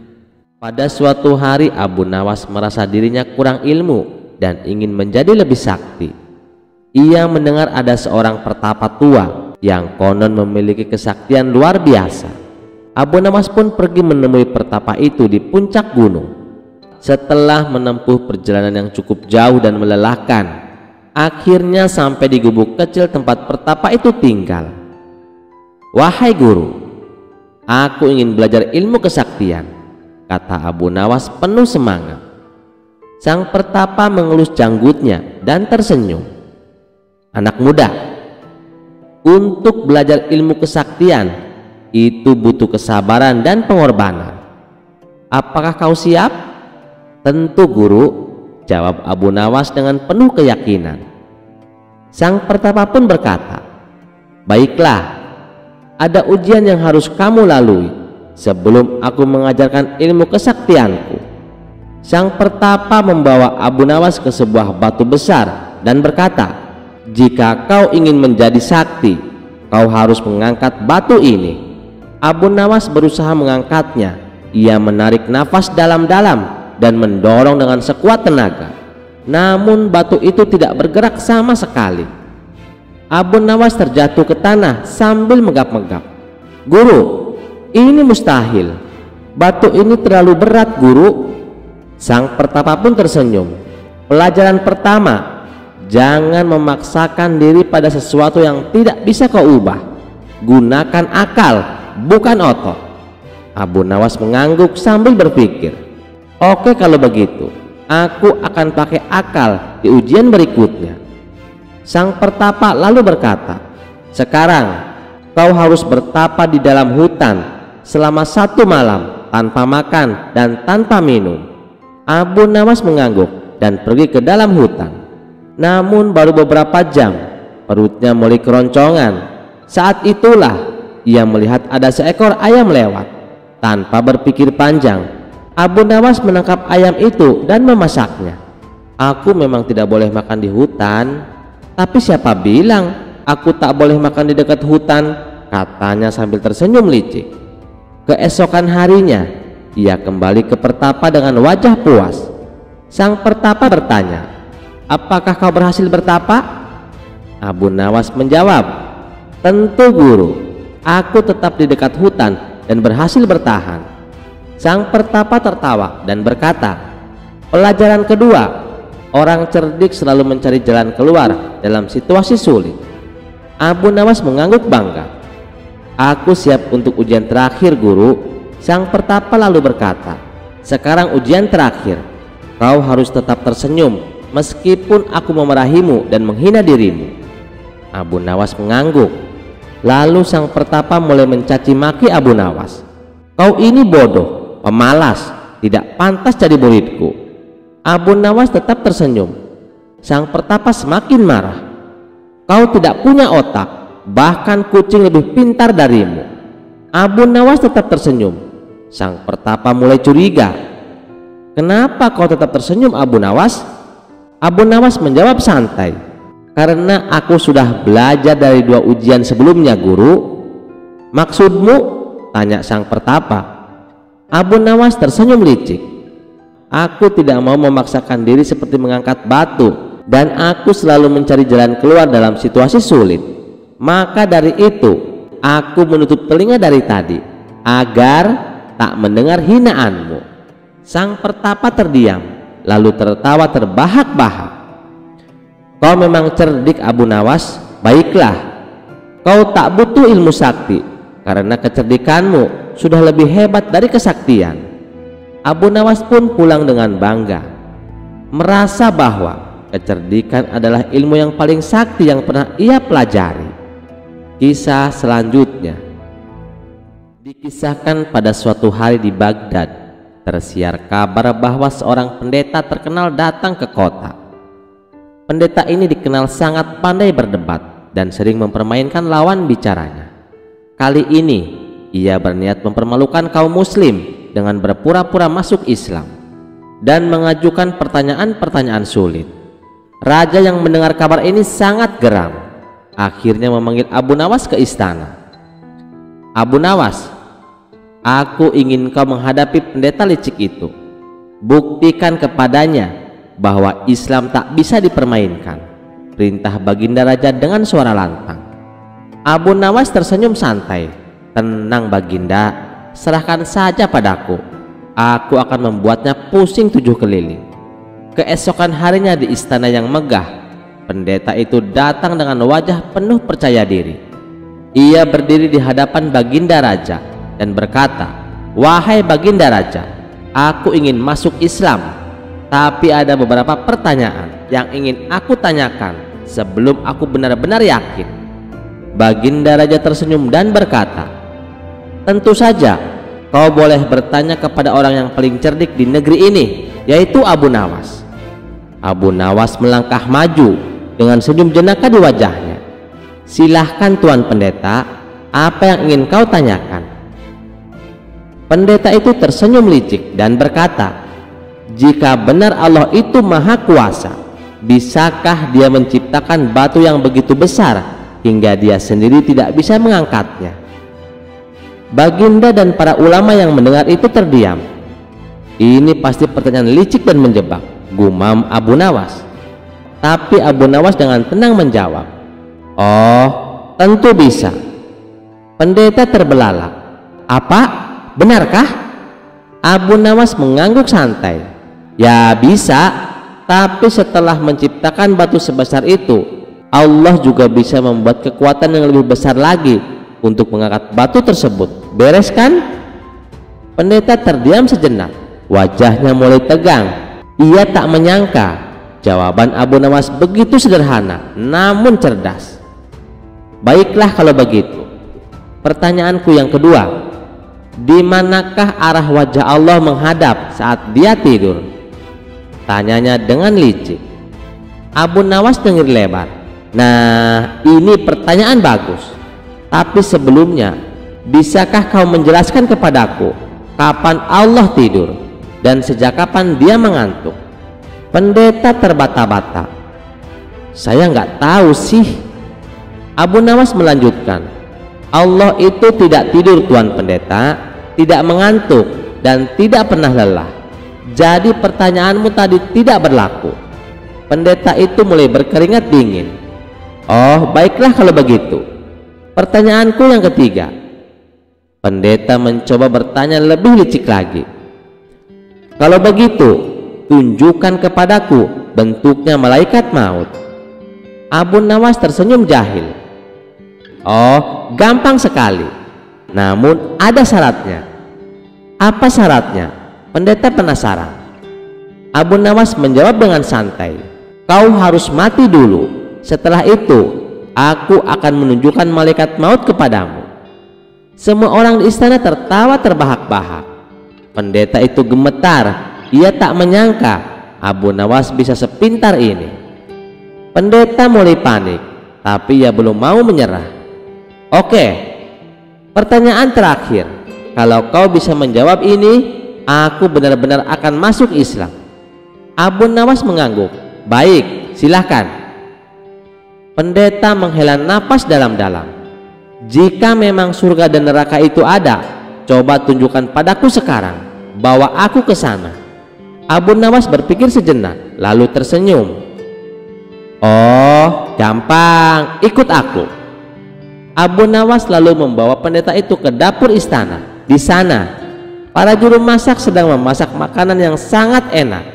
Pada suatu hari Abu Nawas merasa dirinya kurang ilmu dan ingin menjadi lebih sakti. Ia mendengar ada seorang pertapa tua yang konon memiliki kesaktian luar biasa. Abu Nawas pun pergi menemui pertapa itu di puncak gunung. Setelah menempuh perjalanan yang cukup jauh dan melelahkan, akhirnya sampai di gubuk kecil tempat pertapa itu tinggal. "Wahai guru, aku ingin belajar ilmu kesaktian," kata Abu Nawas penuh semangat. Sang pertapa mengelus janggutnya dan tersenyum. "Anak muda, untuk belajar ilmu kesaktian itu butuh kesabaran dan pengorbanan. Apakah kau siap?" "Tentu guru," jawab Abu Nawas dengan penuh keyakinan. Sang pertapa pun berkata, "Baiklah, ada ujian yang harus kamu lalui sebelum aku mengajarkan ilmu kesaktianku." Sang pertapa membawa Abu Nawas ke sebuah batu besar dan berkata, "Jika kau ingin menjadi sakti, kau harus mengangkat batu ini." Abu Nawas berusaha mengangkatnya. Ia menarik nafas dalam-dalam dan mendorong dengan sekuat tenaga. Namun batu itu tidak bergerak sama sekali. Abu Nawas terjatuh ke tanah sambil megap-megap. "Guru, ini mustahil. Batu ini terlalu berat, guru." Sang pertapa pun tersenyum. "Pelajaran pertama, jangan memaksakan diri pada sesuatu yang tidak bisa kau ubah. Gunakan akal, bukan otot." Abu Nawas mengangguk sambil berpikir, "Oke, kalau begitu aku akan pakai akal di ujian berikutnya." Sang pertapa lalu berkata, "Sekarang kau harus bertapa di dalam hutan selama 1 malam tanpa makan dan tanpa minum." Abu Nawas mengangguk dan pergi ke dalam hutan. Namun baru beberapa jam perutnya mulai keroncongan Saat itulah ia melihat ada seekor ayam lewat. Tanpa berpikir panjang, Abu Nawas menangkap ayam itu dan memasaknya. Aku memang tidak boleh makan di hutan, tapi siapa bilang aku tak boleh makan di dekat hutan, katanya sambil tersenyum licik. Keesokan harinya, ia kembali ke pertapa dengan wajah puas. Sang pertapa bertanya, "Apakah kau berhasil bertapa?" Abu Nawas menjawab, "Tentu guru, aku tetap di dekat hutan dan berhasil bertahan." Sang pertapa tertawa dan berkata, "Pelajaran kedua, orang cerdik selalu mencari jalan keluar dalam situasi sulit." Abu Nawas mengangguk bangga. "Aku siap untuk ujian terakhir, guru." Sang pertapa lalu berkata, "Sekarang ujian terakhir. Kau harus tetap tersenyum meskipun aku memarahimu dan menghina dirimu." Abu Nawas mengangguk. Lalu sang pertapa mulai mencaci maki Abu Nawas. "Kau ini bodoh, pemalas, tidak pantas jadi muridku." Abu Nawas tetap tersenyum. Sang pertapa semakin marah. "Kau tidak punya otak, bahkan kucing lebih pintar darimu." Abu Nawas tetap tersenyum. Sang pertapa mulai curiga. "Kenapa kau tetap tersenyum, Abu Nawas?" Abu Nawas menjawab santai, "Karena aku sudah belajar dari 2 ujian sebelumnya, guru." "Maksudmu?" tanya sang pertapa. Abu Nawas tersenyum licik. "Aku tidak mau memaksakan diri seperti mengangkat batu, dan aku selalu mencari jalan keluar dalam situasi sulit. Maka dari itu aku menutup telinga dari tadi agar tak mendengar hinaanmu." Sang pertapa terdiam lalu tertawa terbahak-bahak. "Kau memang cerdik, Abu Nawas. Baiklah, kau tak butuh ilmu sakti karena kecerdikanmu sudah lebih hebat dari kesaktian." Abu Nawas pun pulang dengan bangga, merasa bahwa kecerdikan adalah ilmu yang paling sakti yang pernah ia pelajari. Kisah selanjutnya dikisahkan pada suatu hari di Baghdad. Tersiar kabar bahwa seorang pendeta terkenal datang ke kota. Pendeta ini dikenal sangat pandai berdebat dan sering mempermainkan lawan bicaranya. Kali ini ia berniat mempermalukan kaum muslim dengan berpura-pura masuk Islam dan mengajukan pertanyaan-pertanyaan sulit. Raja yang mendengar kabar ini sangat geram. Akhirnya memanggil Abu Nawas ke istana. "Abu Nawas, aku ingin kau menghadapi pendeta licik itu. Buktikan kepadanya bahwa Islam tak bisa dipermainkan," perintah Baginda Raja dengan suara lantang. Abu Nawas tersenyum santai. "Tenang Baginda, serahkan saja padaku. Aku akan membuatnya pusing 7 keliling." Keesokan harinya di istana yang megah, pendeta itu datang dengan wajah penuh percaya diri. Ia berdiri di hadapan Baginda Raja dan berkata, "Wahai Baginda Raja, aku ingin masuk Islam, tapi ada beberapa pertanyaan yang ingin aku tanyakan sebelum aku benar-benar yakin." Baginda Raja tersenyum dan berkata, "Tentu saja, kau boleh bertanya kepada orang yang paling cerdik di negeri ini, yaitu Abu Nawas." Abu Nawas melangkah maju dengan senyum jenaka di wajahnya. "Silahkan Tuan Pendeta, apa yang ingin kau tanyakan?" Pendeta itu tersenyum licik dan berkata, "Jika benar Allah itu maha kuasa, bisakah dia menciptakan batu yang begitu besar hingga dia sendiri tidak bisa mengangkatnya?" Baginda dan para ulama yang mendengar itu terdiam. "Ini pasti pertanyaan licik dan menjebak," gumam Abu Nawas. Tapi Abu Nawas dengan tenang menjawab, "Oh, tentu bisa." Pendeta terbelalak. "Apa? Benarkah?" Abu Nawas mengangguk santai. "Ya bisa, tapi setelah menciptakan batu sebesar itu, Allah juga bisa membuat kekuatan yang lebih besar lagi untuk mengangkat batu tersebut. Beres kan?" Pendeta terdiam sejenak. Wajahnya mulai tegang. Ia tak menyangka jawaban Abu Nawas begitu sederhana namun cerdas. "Baiklah kalau begitu. Pertanyaanku yang kedua, di manakah arah wajah Allah menghadap saat dia tidur?" Tanyanya dengan licik. Abu Nawas dengar lebar. "Nah, ini pertanyaan bagus. Tapi sebelumnya, bisakah kau menjelaskan kepadaku kapan Allah tidur dan sejak kapan dia mengantuk? Pendeta terbata-bata. Saya nggak tahu sih. Abu Nawas melanjutkan, Allah itu tidak tidur Tuan Pendeta, tidak mengantuk dan tidak pernah lelah. Jadi pertanyaanmu tadi tidak berlaku. Pendeta itu mulai berkeringat dingin. Oh, baiklah kalau begitu. Pertanyaanku yang ketiga. Pendeta mencoba bertanya lebih licik lagi. Kalau begitu, tunjukkan kepadaku bentuknya malaikat maut. Abu Nawas tersenyum jahil. Oh, gampang sekali. Namun ada syaratnya. Apa syaratnya? Pendeta penasaran. Abu Nawas menjawab dengan santai. Kau harus mati dulu. Setelah itu, aku akan menunjukkan malaikat maut kepadamu. Semua orang di istana tertawa terbahak-bahak. Pendeta itu gemetar. Ia tak menyangka Abu Nawas bisa sepintar ini. Pendeta mulai panik, tapi ia belum mau menyerah. Oke, pertanyaan terakhir. Kalau kau bisa menjawab ini, aku benar-benar akan masuk Islam. Abu Nawas mengangguk. Baik, silahkan. Pendeta menghela napas dalam-dalam. Jika memang surga dan neraka itu ada, coba tunjukkan padaku sekarang. Bawa aku ke sana. Abu Nawas berpikir sejenak, lalu tersenyum. Oh, gampang, ikut aku. Abu Nawas lalu membawa pendeta itu ke dapur istana. Di sana, para juru masak sedang memasak makanan yang sangat enak.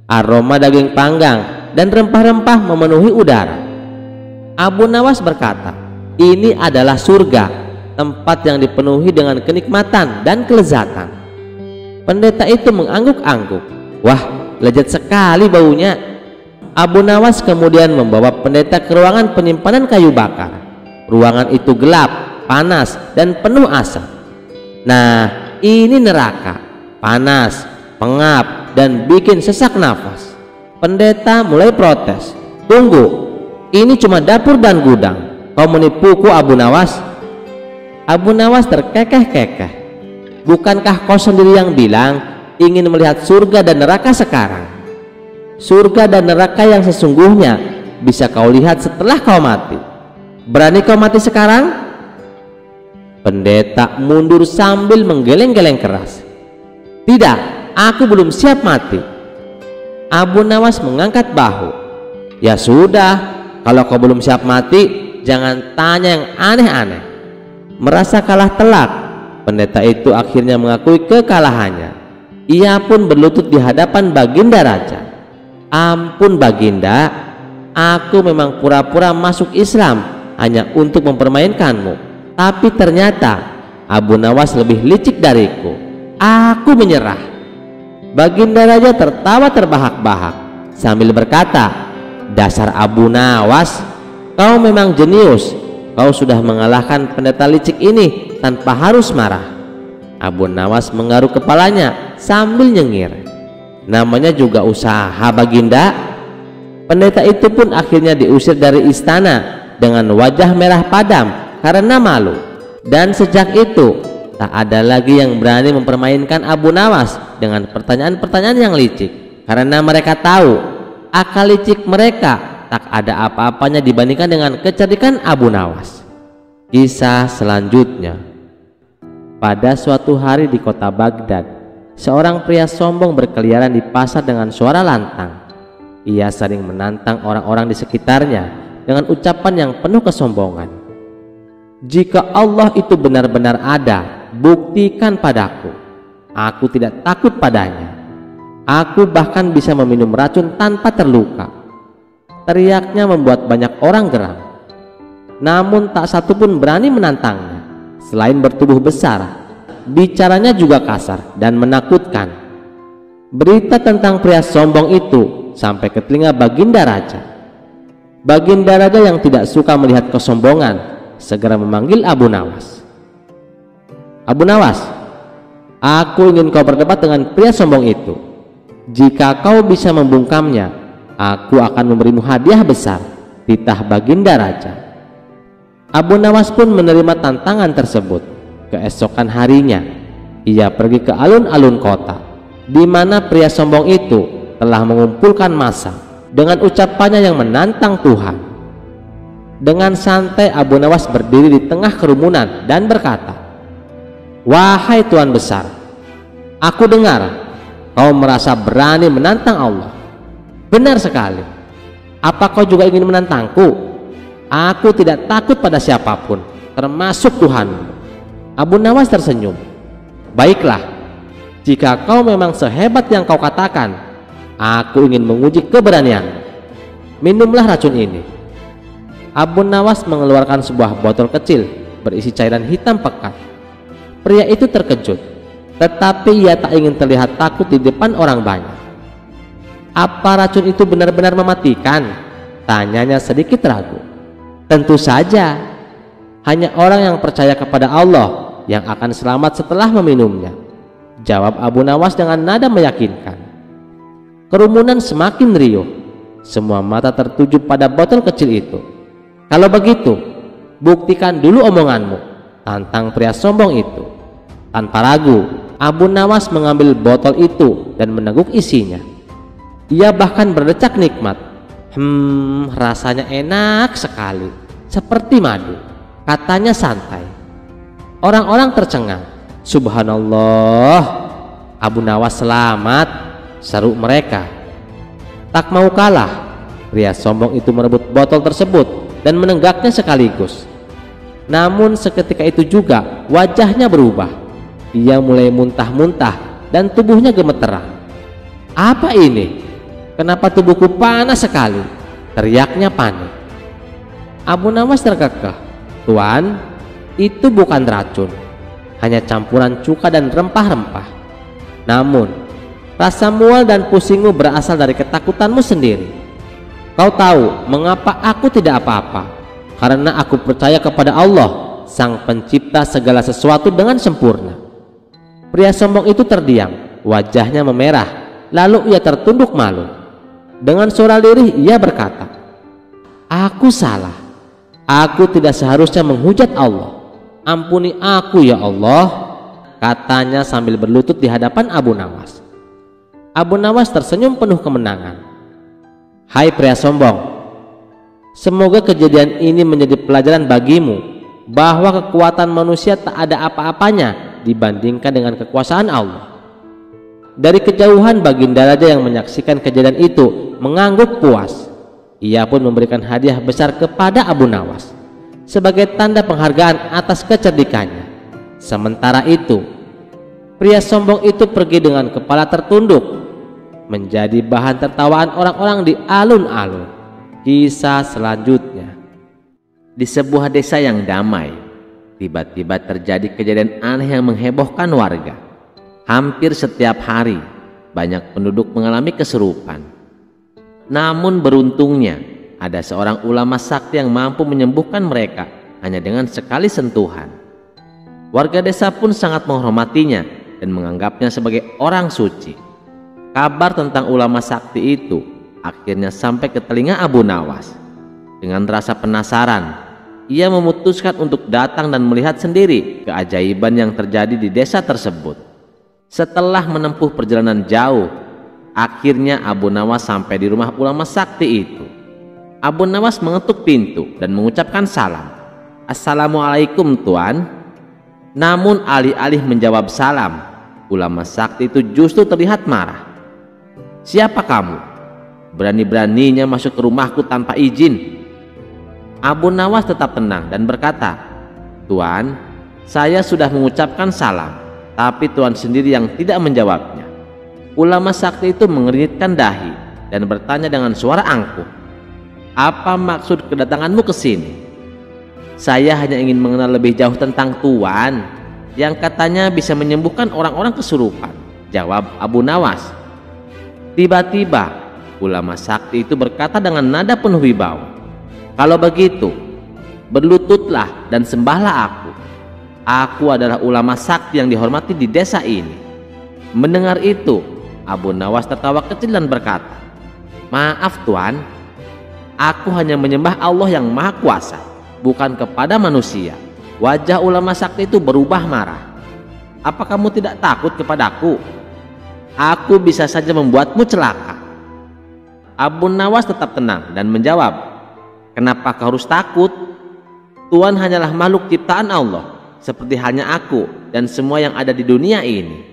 Aroma daging panggang dan rempah-rempah memenuhi udara. Abu Nawas berkata, ini adalah surga, tempat yang dipenuhi dengan kenikmatan dan kelezatan. Pendeta itu mengangguk-angguk. Wah, lezat sekali baunya. Abu Nawas kemudian membawa pendeta ke ruangan penyimpanan kayu bakar. Ruangan itu gelap, panas, dan penuh asap. Nah, ini neraka, panas, pengap, dan bikin sesak nafas. Pendeta mulai protes. Tunggu, ini cuma dapur dan gudang. Kau menipuku, Abu Nawas. Abu Nawas terkekeh-kekeh. Bukankah kau sendiri yang bilang ingin melihat surga dan neraka sekarang? Surga dan neraka yang sesungguhnya bisa kau lihat setelah kau mati. Berani kau mati sekarang? Pendeta mundur sambil menggeleng-geleng keras. Tidak, aku belum siap mati. Abu Nawas mengangkat bahu. Ya sudah, kalau kau belum siap mati, jangan tanya yang aneh-aneh. Merasa kalah telak, pendeta itu akhirnya mengakui kekalahannya. Ia pun berlutut di hadapan Baginda Raja. Ampun Baginda, aku memang pura-pura masuk Islam hanya untuk mempermainkanmu. Tapi ternyata Abu Nawas lebih licik dariku. Aku menyerah. Baginda Raja tertawa terbahak-bahak sambil berkata, dasar Abu Nawas, kau memang jenius. Kau sudah mengalahkan pendeta licik ini tanpa harus marah. Abu Nawas menggaruk kepalanya sambil nyengir. Namanya juga usaha Baginda. Pendeta itu pun akhirnya diusir dari istana dengan wajah merah padam karena malu. Dan sejak itu tak ada lagi yang berani mempermainkan Abu Nawas dengan pertanyaan-pertanyaan yang licik, karena mereka tahu akal licik mereka tak ada apa-apanya dibandingkan dengan kecerdikan Abu Nawas. Kisah selanjutnya. Pada suatu hari di kota Baghdad, seorang pria sombong berkeliaran di pasar dengan suara lantang. Ia sering menantang orang-orang di sekitarnya dengan ucapan yang penuh kesombongan. Jika Allah itu benar-benar ada, buktikan padaku. Aku tidak takut padanya. Aku bahkan bisa meminum racun tanpa terluka. Teriaknya membuat banyak orang geram. Namun tak satu pun berani menantangnya. Selain bertubuh besar, bicaranya juga kasar dan menakutkan. Berita tentang pria sombong itu sampai ke telinga Baginda Raja. Baginda Raja yang tidak suka melihat kesombongan segera memanggil Abu Nawas. Abu Nawas, aku ingin kau berdebat dengan pria sombong itu. Jika kau bisa membungkamnya, aku akan memberimu hadiah besar, titah Baginda Raja. Abu Nawas pun menerima tantangan tersebut. Keesokan harinya, ia pergi ke alun-alun kota, di mana pria sombong itu telah mengumpulkan massa dengan ucapannya yang menantang Tuhan. Dengan santai Abu Nawas berdiri di tengah kerumunan dan berkata, "Wahai Tuan Besar, aku dengar kau merasa berani menantang Allah. Benar sekali. Apa kau juga ingin menantangku? Aku tidak takut pada siapapun, termasuk Tuhanmu." Abu Nawas tersenyum. "Baiklah, jika kau memang sehebat yang kau katakan, aku ingin menguji keberanianmu. Minumlah racun ini." Abu Nawas mengeluarkan sebuah botol kecil berisi cairan hitam pekat. Pria itu terkejut, tetapi ia tak ingin terlihat takut di depan orang banyak. "Apa racun itu benar-benar mematikan?" tanyanya sedikit ragu. "Tentu saja, hanya orang yang percaya kepada Allah yang akan selamat setelah meminumnya," jawab Abu Nawas dengan nada meyakinkan. Kerumunan semakin riuh. Semua mata tertuju pada botol kecil itu. "Kalau begitu, buktikan dulu omonganmu," tantang pria sombong itu. Tanpa ragu, Abu Nawas mengambil botol itu dan meneguk isinya. Ia bahkan berdecak nikmat. Rasanya enak sekali, seperti madu," katanya santai. Orang-orang tercengang. "Subhanallah, Abu Nawas selamat," seru mereka. Tak mau kalah, pria sombong itu merebut botol tersebut dan menenggaknya sekaligus. Namun seketika itu juga wajahnya berubah. Ia mulai muntah-muntah dan tubuhnya gemeteran. "Apa ini? Kenapa tubuhku panas sekali?" teriaknya panik. Abu Nawas terkekeh. "Tuan, itu bukan racun, hanya campuran cuka dan rempah-rempah. Namun rasa mual dan pusingmu berasal dari ketakutanmu sendiri. Kau tahu mengapa aku tidak apa-apa? Karena aku percaya kepada Allah, Sang Pencipta segala sesuatu dengan sempurna." Pria sombong itu terdiam, wajahnya memerah, lalu ia tertunduk malu. Dengan suara lirih ia berkata, "Aku salah. Aku tidak seharusnya menghujat Allah. Ampuni aku ya Allah," katanya sambil berlutut di hadapan Abu Nawas. Abu Nawas tersenyum penuh kemenangan. "Hai pria sombong, semoga kejadian ini menjadi pelajaran bagimu bahwa kekuatan manusia tak ada apa-apanya dibandingkan dengan kekuasaan Allah." Dari kejauhan Baginda Raja yang menyaksikan kejadian itu mengangguk puas. Ia pun memberikan hadiah besar kepada Abu Nawas sebagai tanda penghargaan atas kecerdikannya. Sementara itu, pria sombong itu pergi dengan kepala tertunduk, menjadi bahan tertawaan orang-orang di alun-alun. Kisah selanjutnya. Di sebuah desa yang damai, tiba-tiba terjadi kejadian aneh yang menghebohkan warga. Hampir setiap hari, banyak penduduk mengalami kesurupan. Namun beruntungnya, ada seorang ulama sakti yang mampu menyembuhkan mereka hanya dengan sekali sentuhan. Warga desa pun sangat menghormatinya dan menganggapnya sebagai orang suci. Kabar tentang ulama sakti itu akhirnya sampai ke telinga Abu Nawas. Dengan rasa penasaran, ia memutuskan untuk datang dan melihat sendiri keajaiban yang terjadi di desa tersebut. Setelah menempuh perjalanan jauh, akhirnya Abu Nawas sampai di rumah ulama sakti itu. Abu Nawas mengetuk pintu dan mengucapkan salam. "Assalamualaikum Tuan." Namun alih-alih menjawab salam, ulama sakti itu justru terlihat marah. "Siapa kamu? Berani-beraninya masuk ke rumahku tanpa izin?" Abu Nawas tetap tenang dan berkata, "Tuan, saya sudah mengucapkan salam, tapi Tuan sendiri yang tidak menjawabnya." Ulama sakti itu mengeringitkan dahi dan bertanya dengan suara angkuh, "Apa maksud kedatanganmu ke sini?" "Saya hanya ingin mengenal lebih jauh tentang Tuan yang katanya bisa menyembuhkan orang-orang kesurupan," jawab Abu Nawas. Tiba-tiba ulama sakti itu berkata dengan nada penuh wibawa, "Kalau begitu, berlututlah dan sembahlah aku. Aku adalah ulama sakti yang dihormati di desa ini." Mendengar itu, Abu Nawas tertawa kecil dan berkata, "Maaf Tuan, aku hanya menyembah Allah yang Maha Kuasa. bukan kepada manusia. Wajah ulama sakti itu berubah marah. Apa kamu tidak takut kepadaku? Aku bisa saja membuatmu celaka. Abu Nawas tetap tenang dan menjawab, kenapa kau harus takut? Tuhan hanyalah makhluk ciptaan Allah, seperti halnya aku dan semua yang ada di dunia ini.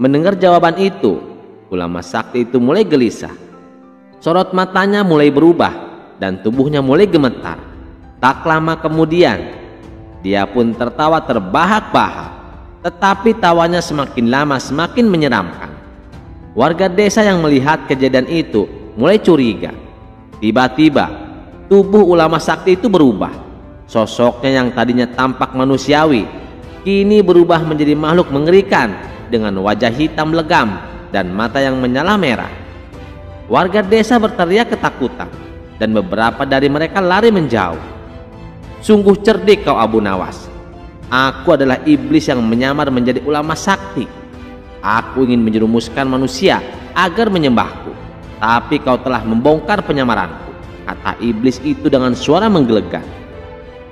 Mendengar jawaban itu, ulama sakti itu mulai gelisah. Sorot matanya mulai berubah dan tubuhnya mulai gemetar. Tak lama kemudian, dia pun tertawa terbahak-bahak, tetapi tawanya semakin lama semakin menyeramkan. Warga desa yang melihat kejadian itu mulai curiga. Tiba-tiba, tubuh ulama sakti itu berubah. Sosoknya yang tadinya tampak manusiawi, kini berubah menjadi makhluk mengerikan dengan wajah hitam legam dan mata yang menyala merah. Warga desa berteriak ketakutan dan beberapa dari mereka lari menjauh. Sungguh cerdik kau Abu Nawas. Aku adalah iblis yang menyamar menjadi ulama sakti. Aku ingin menjerumuskan manusia agar menyembahku, tapi kau telah membongkar penyamaranku, kata iblis itu dengan suara menggelegar.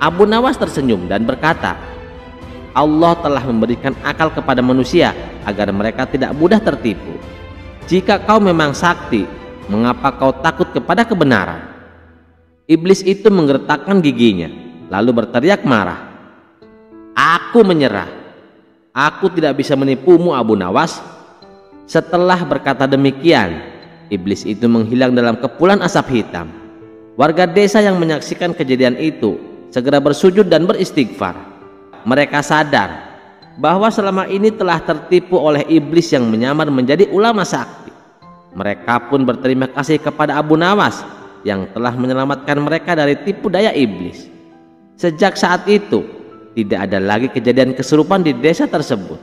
Abu Nawas tersenyum dan berkata, Allah telah memberikan akal kepada manusia agar mereka tidak mudah tertipu. Jika kau memang sakti, mengapa kau takut kepada kebenaran? Iblis itu menggertakkan giginya, lalu berteriak marah. Aku menyerah. Aku tidak bisa menipumu Abu Nawas. Setelah berkata demikian, iblis itu menghilang dalam kepulan asap hitam. Warga desa yang menyaksikan kejadian itu segera bersujud dan beristighfar. Mereka sadar bahwa selama ini telah tertipu oleh iblis yang menyamar menjadi ulama sakti. Mereka pun berterima kasih kepada Abu Nawas yang telah menyelamatkan mereka dari tipu daya iblis. Sejak saat itu, tidak ada lagi kejadian kesurupan di desa tersebut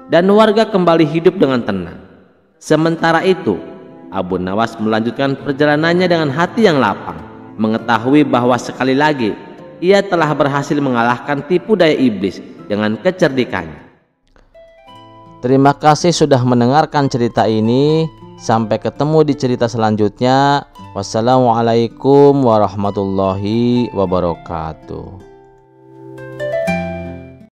dan warga kembali hidup dengan tenang. Sementara itu, Abu Nawas melanjutkan perjalanannya dengan hati yang lapang, mengetahui bahwa sekali lagi ia telah berhasil mengalahkan tipu daya iblis dengan kecerdikannya. Terima kasih sudah mendengarkan cerita ini. Sampai ketemu di cerita selanjutnya. Wassalamualaikum warahmatullahi wabarakatuh.